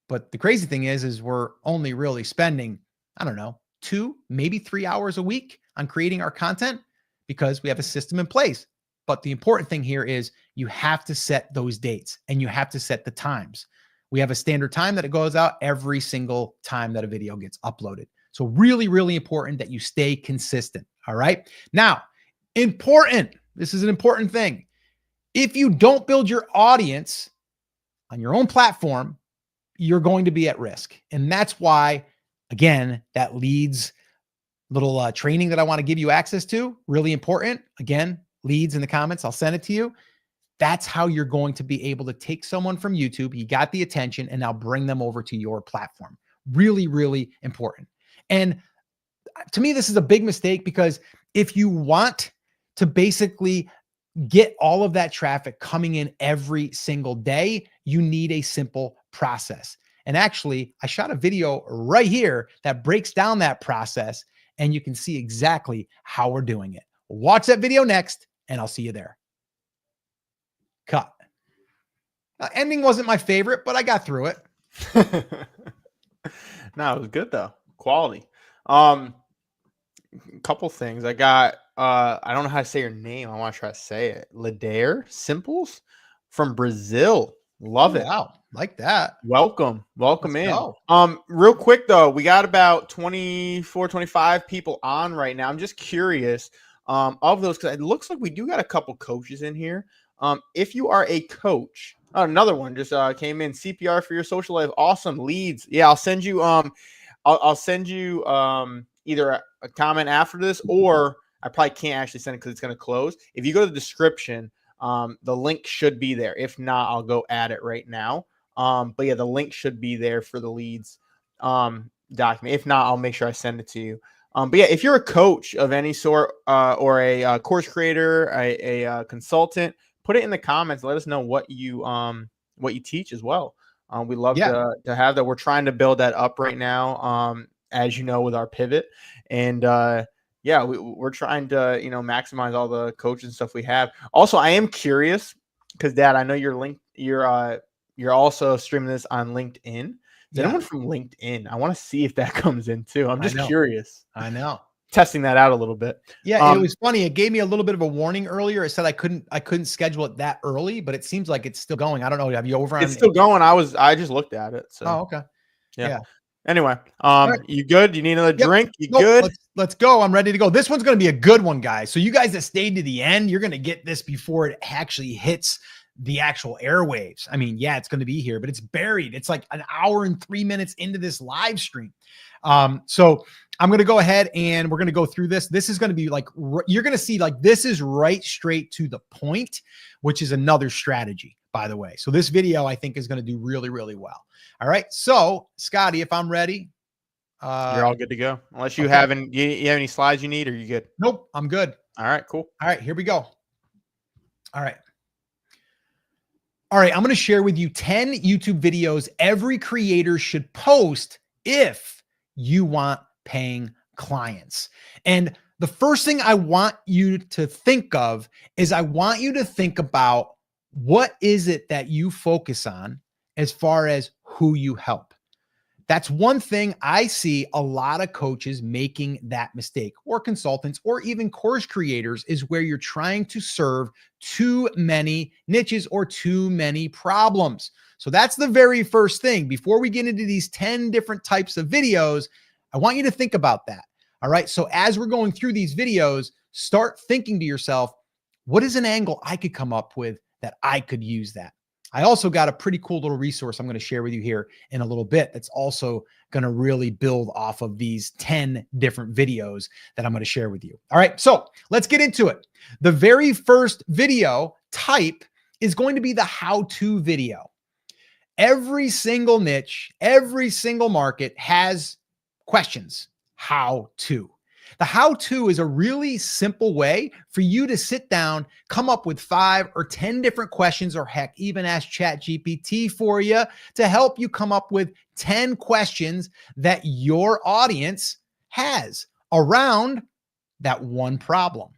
But the crazy thing is we're only really spending, I don't know, 2, maybe 3 hours a week on creating our content, because we have a system in place. But the important thing here is you have to set those dates, and you have to set the times. We have a standard time that it goes out every single time that a video gets uploaded. So really, really important that you stay consistent. All right. Now, important. This is an important thing. If you don't build your audience on your own platform, you're going to be at risk. And that's why, again, that leads little training that I want to give you access to, really important. Again, leads in the comments. I'll send it to you. That's how you're going to be able to take someone from YouTube. You got the attention and now bring them over to your platform. Really, really important. And to me, this is a big mistake, because if you want to basically get all of that traffic coming in every single day, you need a simple process. And actually, I shot a video right here that breaks down that process, and you can see exactly how we're doing it. Watch that video next, and I'll see you there. Cut. Ending wasn't my favorite, but I got through it. No, it was good though. Quality. Couple things. I got I don't know how to say your name. I want to try to say it. Ladair Simples from Brazil. Love it. Wow. Like that. Welcome Let's in. go. Real quick though, we got about 24, 25 people on right now. I'm just curious of those, because it looks like we do got a couple coaches in here. If you are a coach, another one just came in. CPR for your social life. Awesome. Leads. Yeah, I'll send you I'll send you either a comment after this, or I probably can't actually send it because it's going to close. If you go to the description, the link should be there. If not, I'll go add it right now. But yeah, the link should be there for the leads document. If not, I'll make sure I send it to you. But yeah, if you're a coach of any sort, or a course creator, a consultant, put it in the comments. Let us know what you teach as well. We love to have that. We're trying to build that up right now, as you know, with our pivot. And yeah, we're trying to, maximize all the coaches and stuff we have. Also, I am curious, because Dad, I know you're also streaming this on LinkedIn. Is anyone from LinkedIn? I want to see if that comes in too. I'm just curious. I know. Testing that out a little bit. Yeah, it was funny. It gave me a little bit of a warning earlier. It said I couldn't schedule it that early, but it seems like it's still going. I don't know. Have you over on? It's still going. I just looked at it. So. Oh, okay. Yeah. Anyway, right. You good? You need another drink? You good? Let's go. I'm ready to go. This one's going to be a good one, guys. So you guys that stayed to the end, you're going to get this before it actually hits the actual airwaves. I mean, yeah, it's going to be here, but it's buried. It's like an hour and 3 minutes into this live stream. So I'm going to go ahead and we're going to go through this. This is going to be like, you're going to see like, this is right straight to the point, which is another strategy, by the way. So this video, I think, is going to do really, really well. All right. So Scotty, if I'm ready, you're all good to go. Unless you have you have any slides you need, or you good? Nope. I'm good. All right, cool. All right, here we go. All right. I'm going to share with you 10 YouTube videos every creator should post if you want paying clients. And the first thing I want you to think of is I want you to think about what is it that you focus on as far as who you help. That's one thing I see a lot of coaches making that mistake, or consultants, or even course creators, is where you're trying to serve too many niches or too many problems. So that's the very first thing. Before we get into these 10 different types of videos, I want you to think about that. All right. So as we're going through these videos, start thinking to yourself, what is an angle I could come up with that I could use that? I also got a pretty cool little resource I'm going to share with you here in a little bit. That's also going to really build off of these 10 different videos that I'm going to share with you. All right. So let's get into it. The very first video type is going to be the how-to video. Every single niche, every single market has questions. How to. The how-to is a really simple way for you to sit down, come up with 5 or 10 different questions, or heck, even ask ChatGPT for you to help you come up with 10 questions that your audience has around that one problem.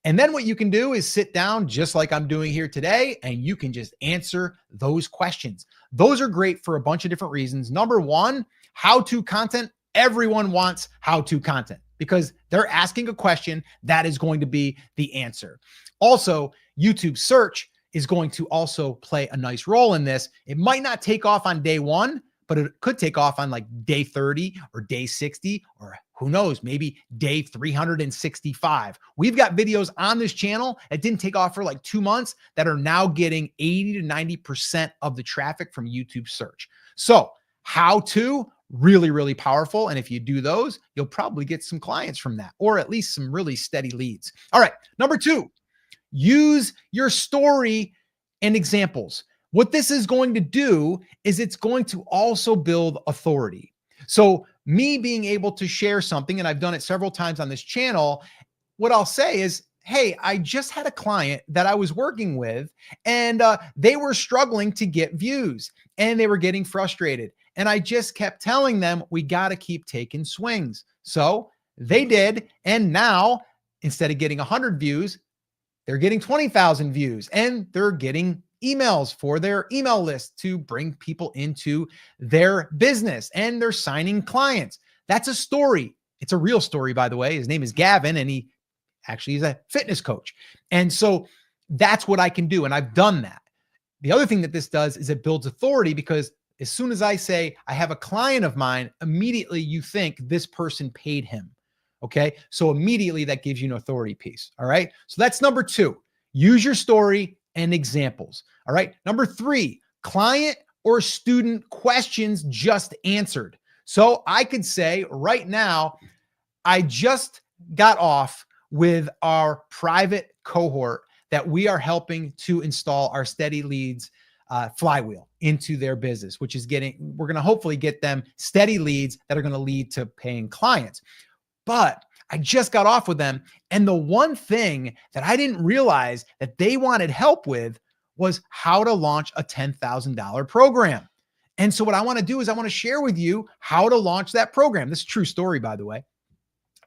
And then what you can do is sit down just like I'm doing here today, and you can just answer those questions. Those are great for a bunch of different reasons. Number one, how-to content. Everyone wants how-to content because they're asking a question that is going to be the answer. Also, YouTube search is going to also play a nice role in this. It might not take off on day one, but it could take off on like day 30 or day 60, or who knows, maybe day 365. We've got videos on this channel that didn't take off for like 2 months that are now getting 80 to 90% of the traffic from YouTube search. So how to, really, really powerful. And if you do those, you'll probably get some clients from that, or at least some really steady leads. All right. Number 2, use your story and examples. What this is going to do is it's going to also build authority. So me being able to share something, and I've done it several times on this channel, what I'll say is, hey, I just had a client that I was working with, and they were struggling to get views, and they were getting frustrated. And I just kept telling them, we got to keep taking swings. So they did. And now, instead of getting 100 views, they're getting 20,000 views, and they're getting emails for their email list to bring people into their business, and they're signing clients. That's a story. It's a real story, by the way. His name is Gavin, and he actually is a fitness coach. And so that's what I can do. And I've done that. The other thing that this does is it builds authority, because as soon as I say, I have a client of mine, immediately you think this person paid him. Okay. So immediately that gives you an authority piece. All right. So that's number 2, use your story and examples. All right. Number 3, client or student questions just answered. So I could say right now, I just got off with our private cohort that we are helping to install our steady leads flywheel into their business, which is we're going to hopefully get them steady leads that are going to lead to paying clients. But I just got off with them. And the one thing that I didn't realize that they wanted help with was how to launch a $10,000 program. And so what I want to do is I want to share with you how to launch that program. This is a true story, by the way.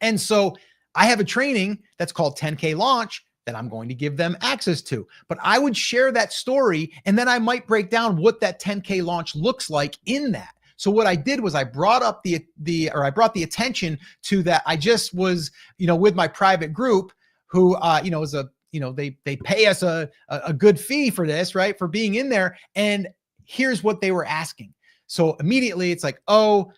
And so I have a training that's called 10K Launch that I'm going to give them access to. But I would share that story, and then I might break down what that 10K launch looks like in that. So what I did was I brought up I brought the attention to that. I just was, with my private group who, is they pay us a good fee for this, right? For being in there. And here's what they were asking. So immediately it's like, oh,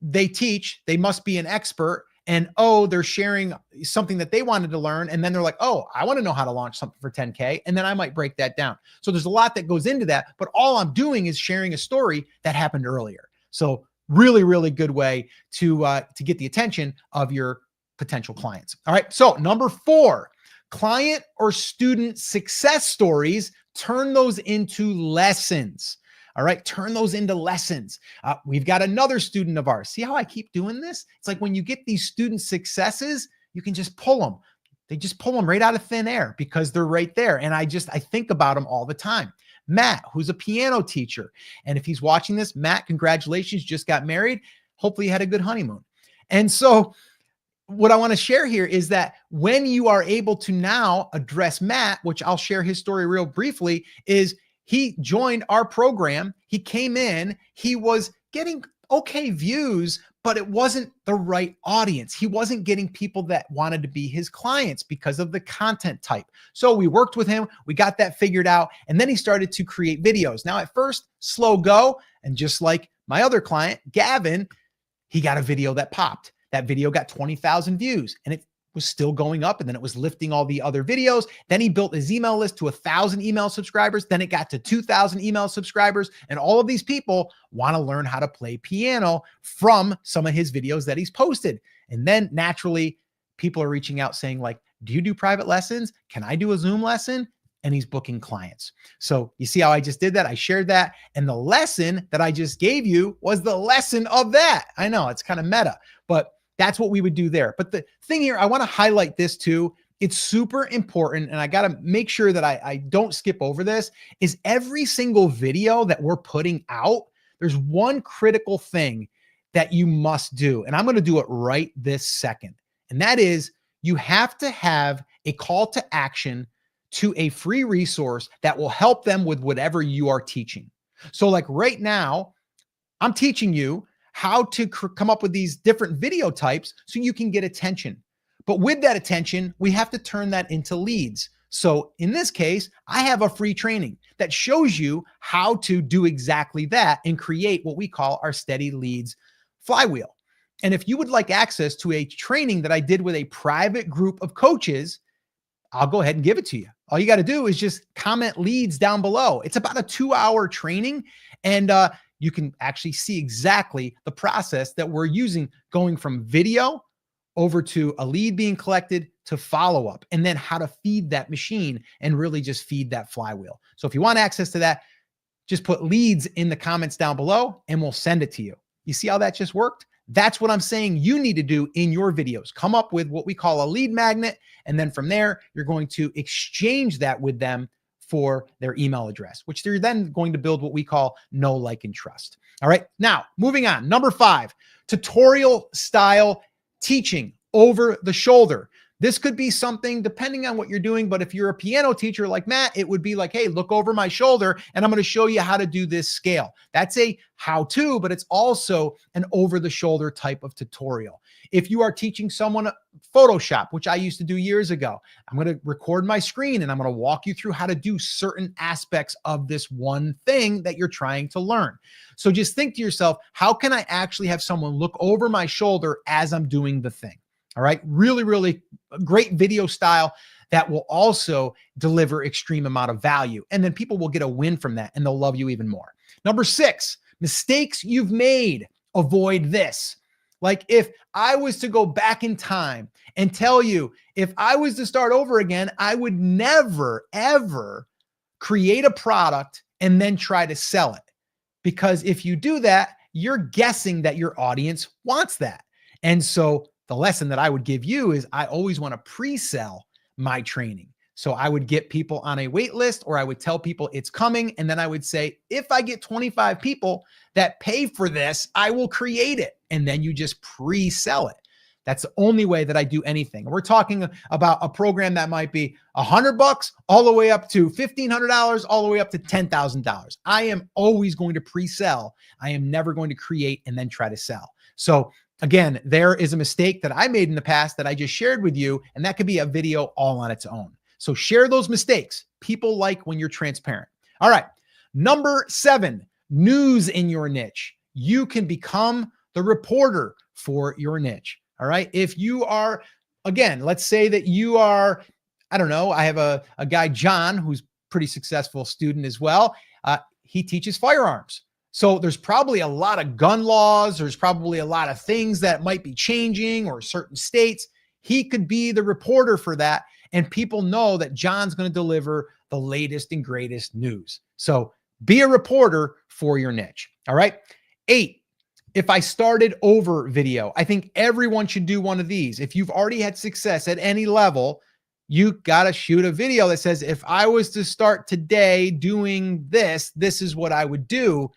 they teach, they must be an expert. And oh, they're sharing something that they wanted to learn. And then they're like, oh, I want to know how to launch something for 10K. And then I might break that down. So there's a lot that goes into that, but all I'm doing is sharing a story that happened earlier. So really, really good way to get the attention of your potential clients. All right. So number 4, client or student success stories, turn those into lessons. All right. Turn those into lessons. We've got another student of ours. See how I keep doing this? It's like when you get these student successes, you can just pull them. They just pull them right out of thin air because they're right there. And I think about them all the time. Matt, who's a piano teacher. And if he's watching this, Matt, congratulations, just got married. Hopefully you had a good honeymoon. And so what I want to share here is that when you are able to now address Matt, which I'll share his story real briefly, is he joined our program. He came in, he was getting okay views, but it wasn't the right audience. He wasn't getting people that wanted to be his clients because of the content type. So we worked with him, we got that figured out, and then he started to create videos. Now at first, slow go, and just like my other client, Gavin, he got a video that popped. That video got 20,000 views, and it was still going up, and then it was lifting all the other videos. Then he built his email list to 1,000 email subscribers. Then it got to 2,000 email subscribers. And all of these people want to learn how to play piano from some of his videos that he's posted. And then naturally, people are reaching out saying like, do you do private lessons? Can I do a Zoom lesson? And he's booking clients. So you see how I just did that? I shared that. And the lesson that I just gave you was the lesson of that. I know it's kind of meta, but that's what we would do there. But the thing here, I want to highlight this too. It's super important. And I got to make sure that I don't skip over this, is every single video that we're putting out, there's one critical thing that you must do. And I'm going to do it right this second. And that is, you have to have a call to action to a free resource that will help them with whatever you are teaching. So like right now, I'm teaching you how to come up with these different video types so you can get attention. But with that attention, we have to turn that into leads. So in this case, I have a free training that shows you how to do exactly that and create what we call our steady leads flywheel. And if you would like access to a training that I did with a private group of coaches, I'll go ahead and give it to you. All you got to do is just comment leads down below. It's about a 2-hour training, and you can actually see exactly the process that we're using, going from video over to a lead being collected to follow-up, and then how to feed that machine and really just feed that flywheel. So if you want access to that, just put leads in the comments down below and we'll send it to you. You see how that just worked? That's what I'm saying you need to do in your videos. Come up with what we call a lead magnet. And then from there, you're going to exchange that with them for their email address, which they're then going to build what we call know, like, and trust. All right. Now, moving on. Number 5, tutorial style teaching over the shoulder. This could be something depending on what you're doing, but if you're a piano teacher like Matt, it would be like, hey, look over my shoulder and I'm going to show you how to do this scale. That's a how-to, but it's also an over-the-shoulder type of tutorial. If you are teaching someone Photoshop, which I used to do years ago, I'm going to record my screen and I'm going to walk you through how to do certain aspects of this one thing that you're trying to learn. So just think to yourself, how can I actually have someone look over my shoulder as I'm doing the thing? All right. Really, really great video style that will also deliver extreme amount of value. And then people will get a win from that and they'll love you even more. Number 6, mistakes you've made. Avoid this. Like if I was to go back in time and tell you, if I was to start over again, I would never, ever create a product and then try to sell it. Because if you do that, you're guessing that your audience wants that. And so the lesson that I would give you is I always want to pre-sell my training. So I would get people on a wait list, or I would tell people it's coming. And then I would say, if I get 25 people that pay for this, I will create it. And then you just pre-sell it. That's the only way that I do anything. We're talking about a program that might be $100 all the way up to $1,500, all the way up to $10,000. I am always going to pre-sell. I am never going to create and then try to sell. So again, there is a mistake that I made in the past that I just shared with you, and that could be a video all on its own. So share those mistakes. People like when you're transparent. All right. Number 7, news in your niche. You can become the reporter for your niche. All right. If you are, again, let's say that you are, I don't know, I have a guy, John, who's pretty successful student as well. He teaches firearms. So there's probably a lot of gun laws. There's probably a lot of things that might be changing, or certain states. He could be the reporter for that. And people know that John's going to deliver the latest and greatest news. So be a reporter for your niche. All right. 8, if I started over video, I think everyone should do one of these. If you've already had success at any level, you got to shoot a video that says, if I was to start today doing this, this is what I would do.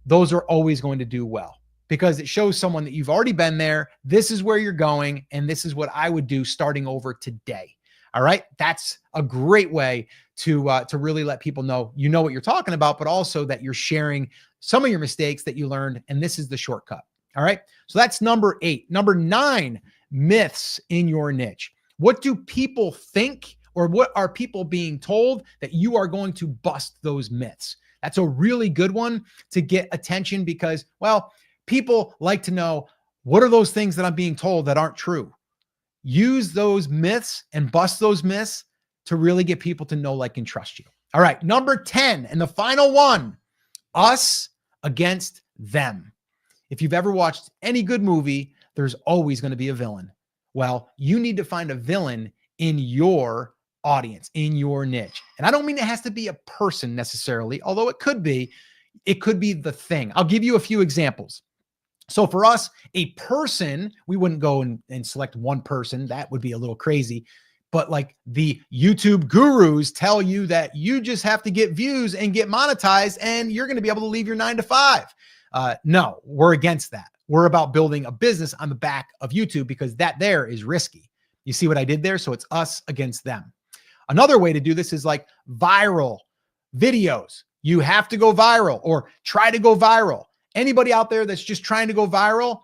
Those are always going to do well, because it shows someone that you've already been there. This is where you're going. And this is what I would do starting over today. All right. That's a great way to really let people know, you know what you're talking about, but also that you're sharing some of your mistakes that you learned. And this is the shortcut. All right. So that's number 8. Number 9, myths in your niche. What do people think, or what are people being told that you are going to bust those myths? That's a really good one to get attention, because, well, people like to know, what are those things that I'm being told that aren't true? Use those myths and bust those myths to really get people to know, like, and trust you. All right. Number 10, and the final one, us against them. If you've ever watched any good movie, there's always going to be a villain. Well, you need to find a villain in your audience, in your niche. And I don't mean it has to be a person necessarily, although it could be the thing. I'll give you a few examples. So for us, a person, we wouldn't go and select one person. That would be a little crazy. But like the YouTube gurus tell you that you just have to get views and get monetized and you're going to be able to leave your 9 to 5. No, we're against that. We're about building a business on the back of YouTube, because that there is risky. You see what I did there? So it's us against them. Another way to do this is like viral videos. You have to go viral, or try to go viral. Anybody out there that's just trying to go viral,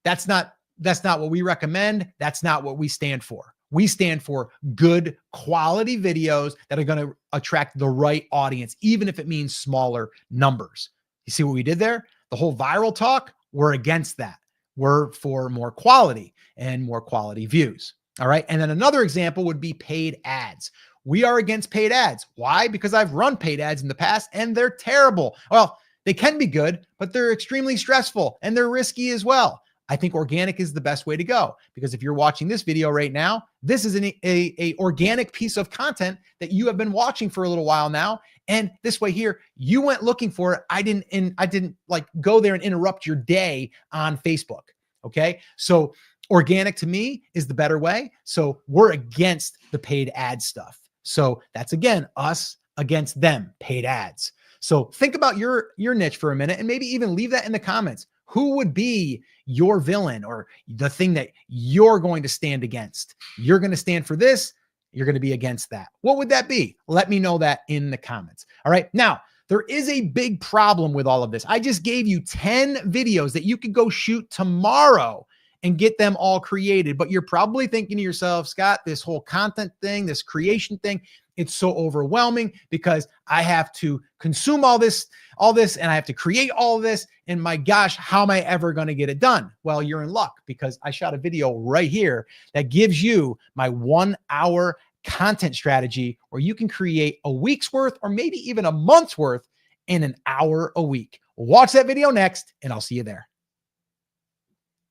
that's not what we recommend. That's not what we stand for. We stand for good quality videos that are going to attract the right audience, even if it means smaller numbers. You see what we did there? The whole viral talk, we're against that. We're for more quality and more quality views. All right. And then another example would be paid ads. We are against paid ads. Why? Because I've run paid ads in the past and they're terrible. Well, they can be good, but they're extremely stressful and they're risky as well. I think organic is the best way to go, because if you're watching this video right now, this is a organic piece of content that you have been watching for a little while now. And this way here, you went looking for it. I didn't like go there and interrupt your day on Facebook. Okay. So organic to me is the better way. So we're against the paid ad stuff. So that's, again, us against them, paid ads. So think about your niche for a minute and maybe even leave that in the comments. Who would be your villain or the thing that you're going to stand against? You're going to stand for this. You're going to be against that. What would that be? Let me know that in the comments. All right. Now, there is a big problem with all of this. I just gave you 10 videos that you could go shoot tomorrow and get them all created. But you're probably thinking to yourself, Scott, this whole content thing, this creation thing, it's so overwhelming because I have to consume all this, and I have to create all of this. And my gosh, how am I ever going to get it done? Well, you're in luck, because I shot a video right here that gives you my 1 hour content strategy where you can create a week's worth or maybe even a month's worth in an hour a week. Watch that video next and I'll see you there.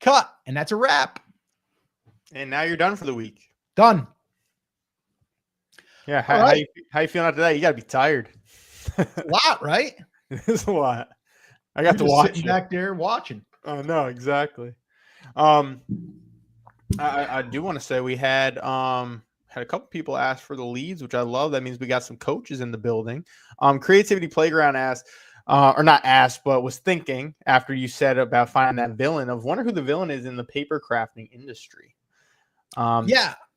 Cut. And that's a wrap. And now you're done for the week. Done. Yeah. How you feeling after that? You got to be tired. It's a lot, right? It's a lot. I got to watch sitting back there watching. Oh, no, exactly. I do want to say we had a couple people ask for the leads, which I love. That means we got some coaches in the building. Creativity Playground asked, or not asked, but was thinking after you said about finding that villain, of wonder who the villain is in the paper crafting industry.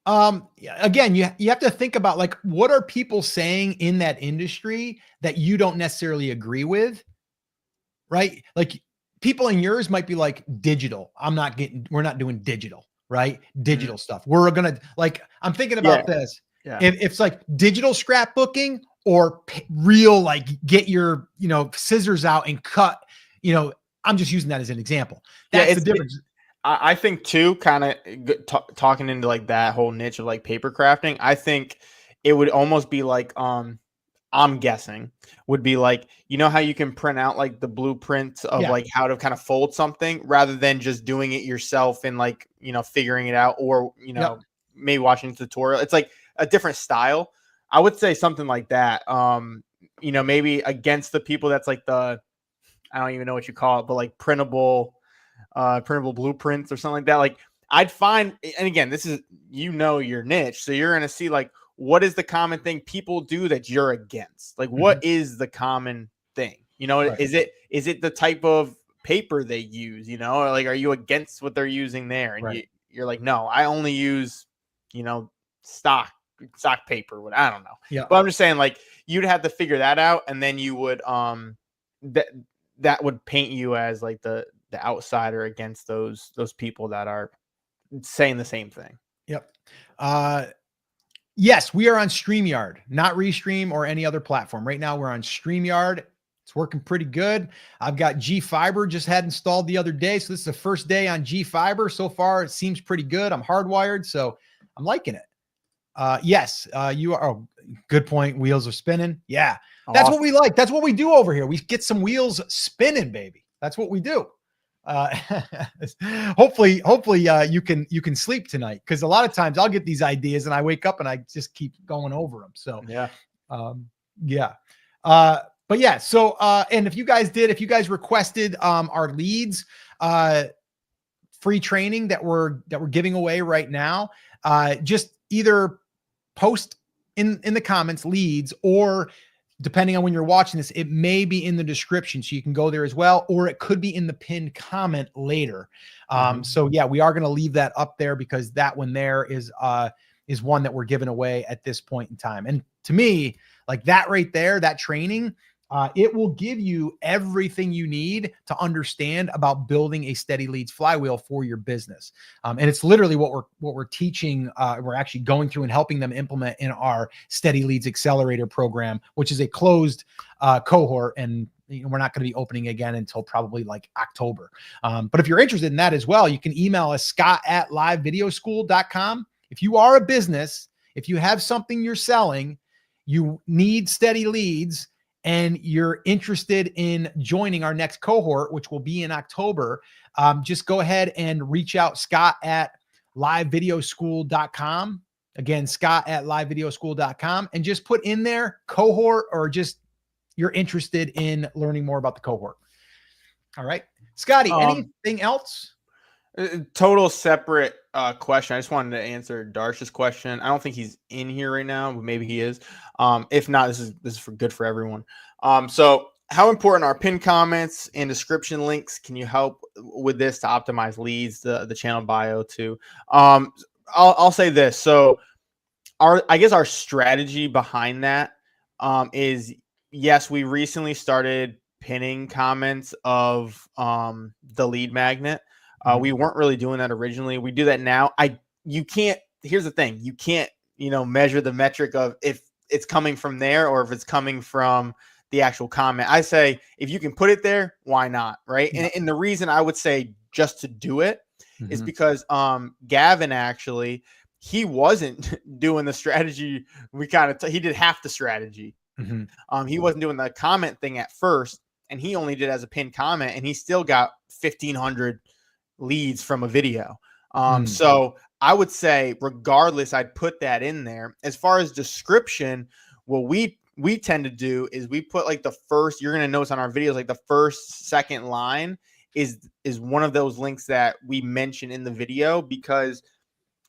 Again, you have to think about, like, what are people saying in that industry that you don't necessarily agree with, right? Like, people in yours might be like, digital. We're not doing digital, right? Digital stuff. We're going to, like, I'm thinking about this. Yeah. If it's like digital scrapbooking or real, like, get your, scissors out and cut, I'm just using that as an example. That's the difference. I think too, kind of talking into like that whole niche of like paper crafting, I think it would almost be like, I'm guessing would be like, how you can print out like the blueprints of like how to kind of fold something rather than just doing it yourself and like, figuring it out, or, maybe watching a tutorial. It's like a different style. I would say something like that. Maybe against the people that's like I don't even know what you call it, but like printable blueprints or something like that. Like, I'd find, and again, this is, your niche. So you're going to see like, what is the common thing people do that you're against? Like, what is the common thing? Right. Is it the type of paper they use, or like, are you against what they're using there? And right. You're like, no, I only use, stock paper. I don't know. Yeah. But I'm just saying, like, you'd have to figure that out. And then you would, that would paint you as like the outsider against those people that are saying the same thing. Yep. Yes, we are on StreamYard, not Restream or any other platform. Right now we're on StreamYard. It's working pretty good. I've got G-Fiber just had installed the other day. So this is the first day on G-Fiber. So far, it seems pretty good. I'm hardwired, so I'm liking it. Yes, you are. Oh, good point. Wheels are spinning. Yeah, that's awesome. What we like. That's what we do over here. We get some wheels spinning, baby. That's what we do. Hopefully you can sleep tonight, because a lot of times I'll get these ideas and I wake up and I just keep going over them. So but yeah. So and if you guys requested our leads, free training that we're giving away right now, just either post in the comments leads, or depending on when you're watching this, it may be in the description, so you can go there as well, or it could be in the pinned comment later. So yeah, we are going to leave that up there, because that one there is one that we're giving away at this point in time. And to me, like, that right there, that training It will give you everything you need to understand about building a steady leads flywheel for your business. And it's literally what we're teaching. We're actually going through and helping them implement in our Steady Leads Accelerator program, which is a closed cohort, and we're not going to be opening again until probably like October. But if you're interested in that as well, you can email us, scott@livevideoschool.com. If you are a business, if you have something you're selling, you need steady leads, and you're interested in joining our next cohort, which will be in October, just go ahead and reach out, scott@livevideoschool.com. Again, scott@livevideoschool.com, and just put in there cohort, or just you're interested in learning more about the cohort. All right, Scotty, anything else? Total separate question. I just wanted to answer Darsh's question. I don't think he's in here right now, but maybe he is. If not, this is good for everyone. So how important are pinned comments and description links? Can you help with this to optimize leads, the channel bio too? I'll say this. So I guess our strategy behind that is, yes, we recently started pinning comments of the lead magnet. We weren't really doing that originally. We do that now. You can't, here's the thing. You can't, measure the metric of if it's coming from there or if it's coming from the actual comment. I say, if you can put it there, why not? Right. Yeah. And the reason I would say just to do it is because Gavin, actually, he wasn't doing the strategy. He did half the strategy. He wasn't doing the comment thing at first, and he only did as a pinned comment, and he still got 1,500 leads from a video. So I would say, regardless, I'd put that in there. As far as description, what we tend to do is we put like the first, you're going to notice on our videos, like the first, second line is one of those links that we mention in the video, because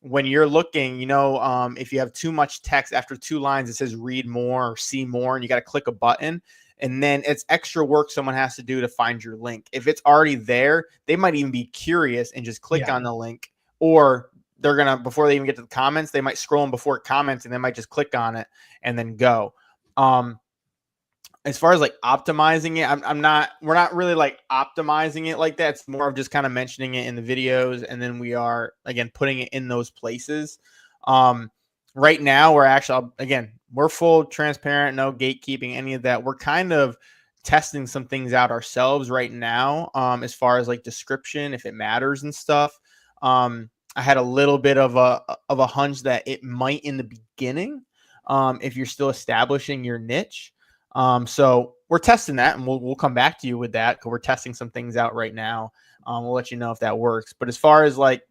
when you're looking, if you have too much text after 2 lines, it says read more or see more, and you got to click a button. And then it's extra work someone has to do to find your link. If it's already there, they might even be curious and just click on the link, or they're going to, before they even get to the comments, they might scroll in before comments, and they might just click on it and then go. As far as like optimizing it, we're not really like optimizing it like that. It's more of just kind of mentioning it in the videos. And then we are, again, putting it in those places. Right now, we're actually, again, we're full transparent, no gatekeeping, any of that. We're kind of testing some things out ourselves right now, as far as like description, if it matters and stuff. I had a little bit of a hunch that it might in the beginning, if you're still establishing your niche. So we're testing that, and we'll come back to you with that, because we're testing some things out right now. We'll let you know if that works. But as far as like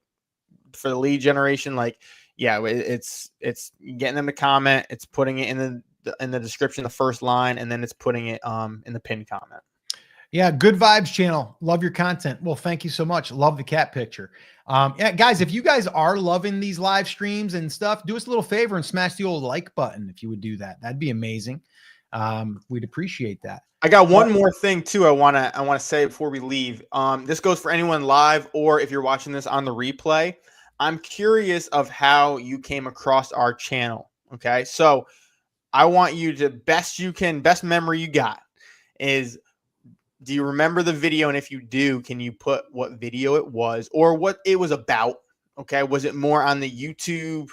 for the lead generation, like, yeah, it's getting them to comment. It's putting it in the description, the first line, and then it's putting it in the pinned comment. Yeah, Good Vibes channel. Love your content. Well, thank you so much. Love the cat picture. Yeah, guys, if you guys are loving these live streams and stuff, do us a little favor and smash the old like button if you would do that. That'd be amazing. We'd appreciate that. I got one more thing too I want to say before we leave. This goes for anyone live, or if you're watching this on the replay. I'm curious of how you came across our channel. Okay. So I want you to, best memory you got is, do you remember the video? And if you do, can you put what video it was or what it was about? Okay. Was it more on the YouTube,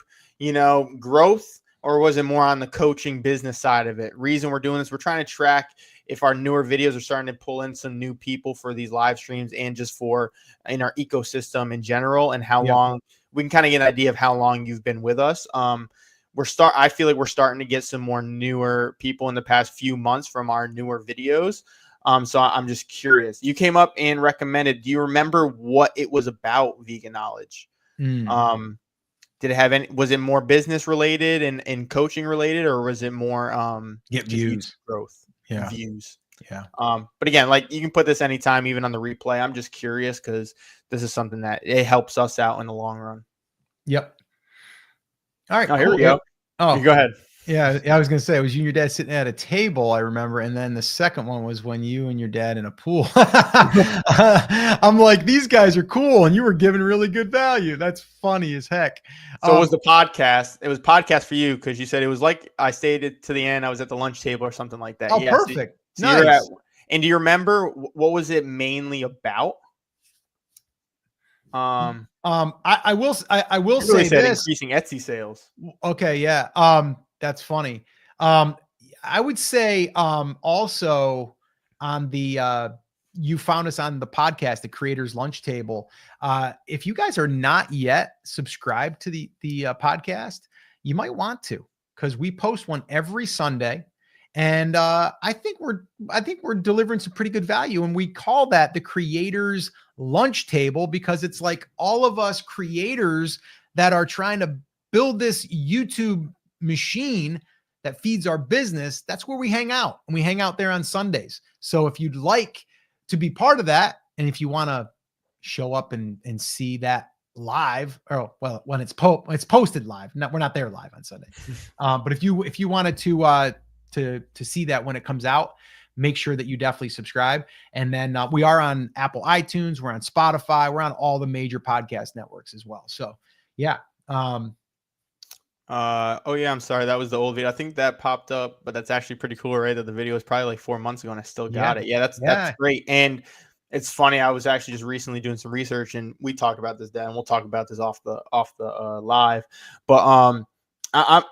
growth, or was it more on the coaching business side of it? Reason we're doing this, we're trying to track if our newer videos are starting to pull in some new people for these live streams, and just in our ecosystem in general, and how long we can kind of get an idea of how long you've been with us. I feel like we're starting to get some more newer people in the past few months from our newer videos. So I'm just curious. You came up and recommended. Do you remember what it was about, Vegan Knowledge? Did it have was it more business related and coaching related, or was it more get views, growth? Yeah. Views. Yeah. But again, like, you can put this anytime, even on the replay. I'm just curious, because this is something that it helps us out in the long run. Yep. All right. Oh, here we go. Oh, you go ahead. Yeah, I was going to say, it was you and your dad sitting at a table, I remember. And then the second one was when you and your dad in a pool. I'm like, these guys are cool, and you were giving really good value. That's funny as heck. So it was the podcast. It was podcast for you, because you said it was like I stayed to the end. I was at the lunch table or something like that. Oh, yeah, perfect. So you're at, Nice. and do you remember what was it mainly about? I will You really say said this. increasing Etsy sales. Okay, yeah. That's funny. I would say also on the you found us on the podcast, the Creators Lunch Table. If you guys are not yet subscribed to the podcast, you might want to, because we post one every Sunday. And I think we're delivering some pretty good value. And we call that the Creators Lunch Table because it's like all of us creators that are trying to build this YouTube machine that feeds our business. That's where we hang out, and we hang out there on Sundays. So if you'd like to be part of that, and if you want to show up and see that live, or well, when it's posted live, we're not there live on Sunday. But if you wanted to see that when it comes out, make sure that you definitely subscribe. And then we are on Apple iTunes, we're on Spotify, we're on all the major podcast networks as well. So yeah. Oh yeah, I'm sorry. That was the old video. I think that popped up, but that's actually pretty cool, right? That the video was probably like 4 month ago and I still got it. Yeah, that's great. And it's funny. I was actually just recently doing some research and we talked about this, Dan. We'll talk about this off the live. But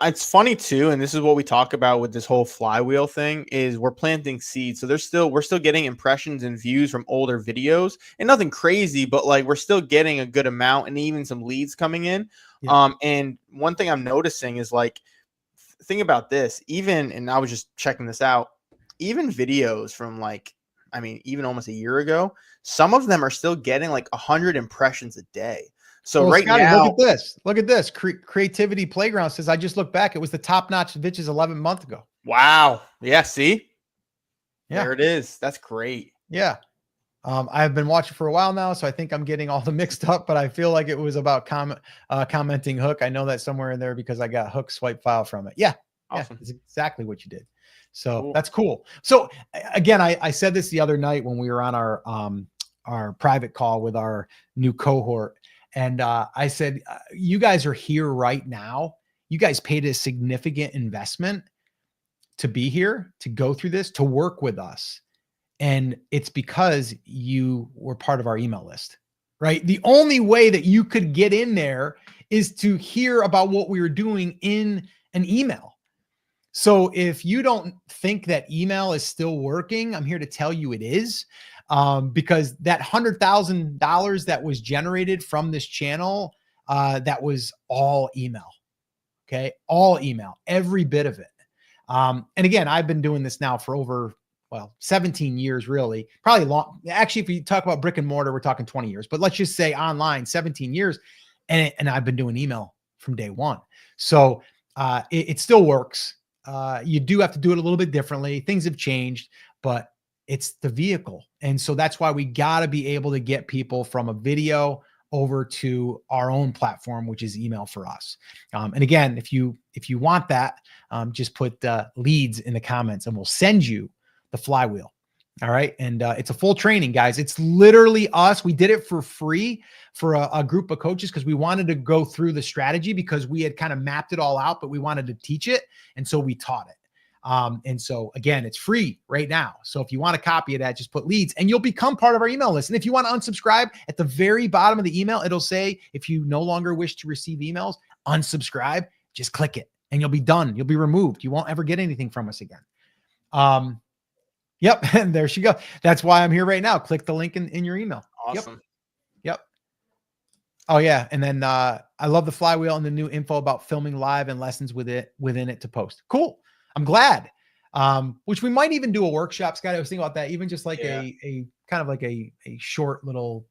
it's funny too, and this is what we talk about with this whole flywheel thing, is we're planting seeds. So we're still getting impressions and views from older videos, and nothing crazy, but like we're still getting a good amount and even some leads coming in. Yeah. And one thing I'm noticing is like, think about this, and I was just checking this out, even videos from like, I mean, even almost a year ago, some of them are still getting like 100 impressions a day. So well, right Scotty, now, look at this. Creativity Playground says, I just looked back. It was the top notch bitches 11 months ago. wow. Yeah. See, Yeah. there it is. That's great. Yeah. I've been watching for a while now, so I think I'm getting all the mixed up, but I feel like it was about commenting Hook. I know that somewhere in there because I got Hook swipe file from it. Yeah. Awesome. Yeah. It's exactly what you did. So Cool. that's cool. So again, I said this the other night when we were on our private call with our new cohort. And I said, you guys are here right now. You guys paid a significant investment to be here, to go through this, to work with us. And it's because you were part of our email list, right? The only way that you could get in there is to hear about what we were doing in an email. So if you don't think that email is still working, I'm here to tell you it is, because that $100,000 that was generated from this channel, that was all email. Okay. All email, every bit of it. And again, I've been doing this now for over 17 years, really, probably long. Actually, if you talk about brick and mortar, we're talking 20 years, but let's just say online, 17 years. And I've been doing email from day one. So it still works. You do have to do it a little bit differently. Things have changed, but it's the vehicle. And so that's why we got to be able to get people from a video over to our own platform, which is email for us. And again, if you want that, just put leads in the comments and we'll send you the flywheel. All right. And it's a full training, guys. It's literally us. We did it for free for a group of coaches because we wanted to go through the strategy because we had kind of mapped it all out, but we wanted to teach it. And so we taught it. And so again, it's free right now. So if you want a copy of that, just put leads and you'll become part of our email list. And if you want to unsubscribe, at the very bottom of the email, it'll say, if you no longer wish to receive emails, unsubscribe, just click it and you'll be done. You'll be removed. You won't ever get anything from us again. Yep. And there she goes. That's why I'm here right now. Click the link in your email. Awesome. Yep. Oh yeah. And then I love the flywheel and the new info about filming live and lessons within it to post. Cool. I'm glad. Which we might even do a workshop, Scott. I was thinking about that, even just like a kind of like a short little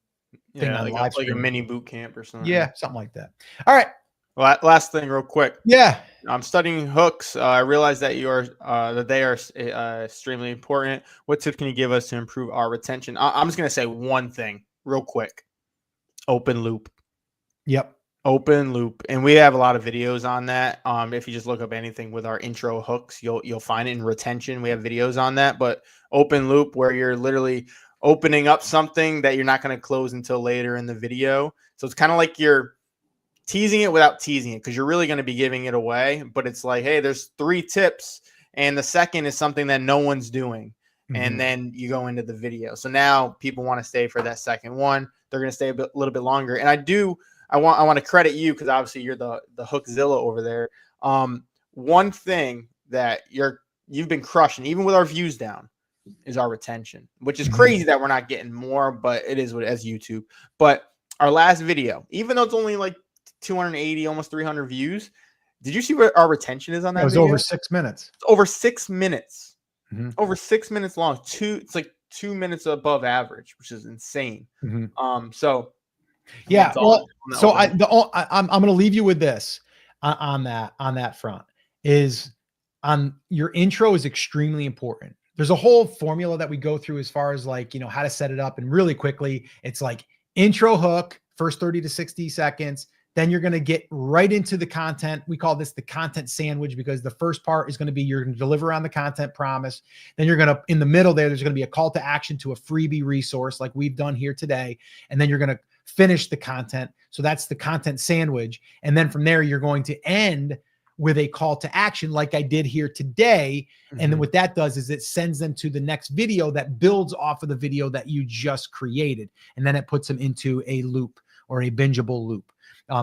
thing on live like a stream. mini boot camp or something. Yeah, something like that. All right. Well, last thing real quick. Yeah. I'm studying hooks. I realize that that they are extremely important. What tips can you give us to improve our retention? I'm just going to say one thing real quick. Open loop. Yep. Open loop. And we have a lot of videos on that. If you just look up anything with our intro hooks, you'll find it in retention. We have videos on that, but open loop where you're literally opening up something that you're not going to close until later in the video. So it's kind of like you're teasing it without teasing it because you're really going to be giving it away. But it's like, hey, there's 3 tips. And the second is something that no one's doing. and then you go into the video. So now people want to stay for that second one. They're going to stay a little bit longer. And I want to credit you because obviously you're the Hookzilla over there. One thing that you've been crushing, even with our views down, is our retention, which is crazy that we're not getting more, but it is what as YouTube. But our last video, even though it's only like 280, almost 300 views, did you see what our retention is on that? It was video? over 6 minutes. It's over 6 minutes. Over 6 minutes long. It's like 2 minutes above average, which is insane. So yeah. Well, so I'm going to leave you with this on that front is on your intro is extremely important. There's a whole formula that we go through as far as like, how to set it up. And really quickly, it's like intro hook, first 30 to 60 seconds. Then you're going to get right into the content. We call this the content sandwich because the first part is going to be you're going to deliver on the content promise. Then you're going to, in the middle there's going to be a call to action to a freebie resource like we've done here today. And then you're going to finish the content. So that's the content sandwich. And then from there, you're going to end with a call to action like I did here today. And then what that does is it sends them to the next video that builds off of the video that you just created. And then it puts them into a loop or a bingeable loop.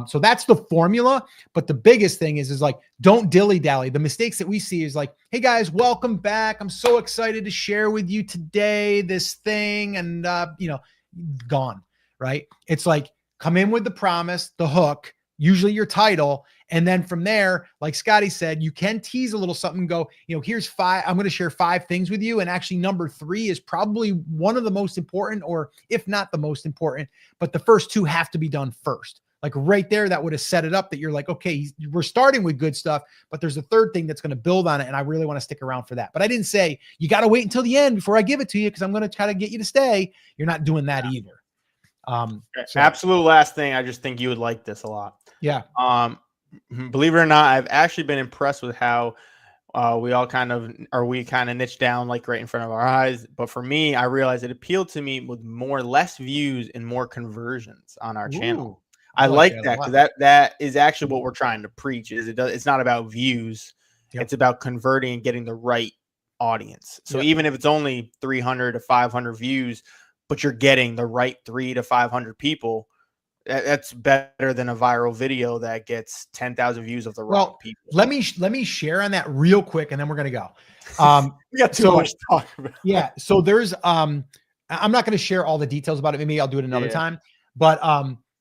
So that's the formula. But the biggest thing is like, don't dilly dally. The mistakes that we see is like, hey guys, welcome back. I'm so excited to share with you today this thing and, gone, right? It's like, come in with the promise, the hook, usually your title. And then from there, like Scotty said, you can tease a little something, go, here's 5, I'm going to share 5 things with you. And actually number 3 is probably one of the most important, or if not the most important, but the first 2 have to be done first. Like right there, that would have set it up that you're like, okay, we're starting with good stuff, but there's a third thing that's going to build on it. And I really want to stick around for that. But I didn't say you got to wait until the end before I give it to you because I'm going to try to get you to stay. You're not doing that either. So. Absolute last thing. I just think you would like this a lot. Yeah. Believe it or not, I've actually been impressed with how we kind of niche down like right in front of our eyes. But for me, I realized it appealed to me with less views and more conversions on our channel. I like that because that is actually what we're trying to preach. It's not about views. It's about converting and getting the right audience. So even if it's only 300 to 500 views, but you're getting the right 300 to 500 people, that's better than a viral video that gets 10,000 views of the wrong people. Let me share on that real quick, and then we're gonna go. We got too much to talk about. Yeah. So there's I'm not gonna share all the details about it. Maybe I'll do it another time. But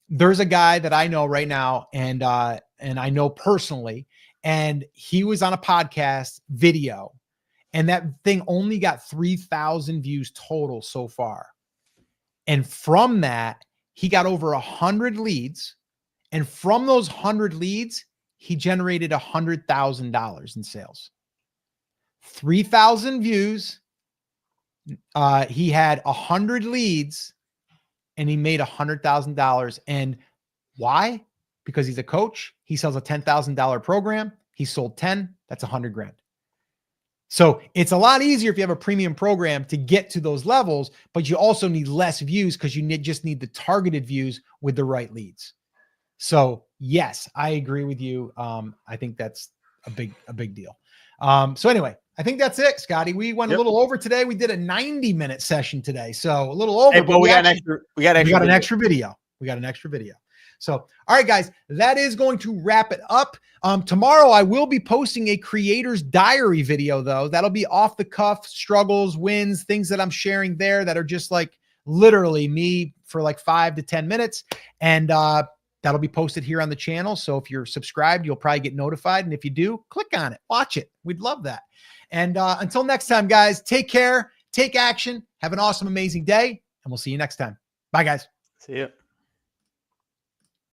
there's a guy that I know right now, and I know personally, and he was on a podcast video, and that thing only got 3,000 views total so far. And from that, he got over 100 leads. And from those 100 leads, he generated $100,000 in sales. 3,000 views. He had 100 leads and he made $100,000. And why? Because he's a coach. He sells a $10,000 program. He sold 10. That's $100,000. So it's a lot easier if you have a premium program to get to those levels, but you also need less views because you just need the targeted views with the right leads. So yes, I agree with you. I think that's a big deal. So anyway, I think that's it, Scotty. We went a little over today. We did a 90-minute session today. So a little over, but we got an extra video. We got an extra video. So, all right, guys, that is going to wrap it up. Tomorrow I will be posting a creator's diary video though. That'll be off the cuff, struggles, wins, things that I'm sharing there that are just like literally me for like 5 to 10 minutes. And, that'll be posted here on the channel. So if you're subscribed, you'll probably get notified. And if you do, click on it, watch it. We'd love that. And, until next time, guys, take care, take action, have an awesome, amazing day, and we'll see you next time. Bye, guys. See you.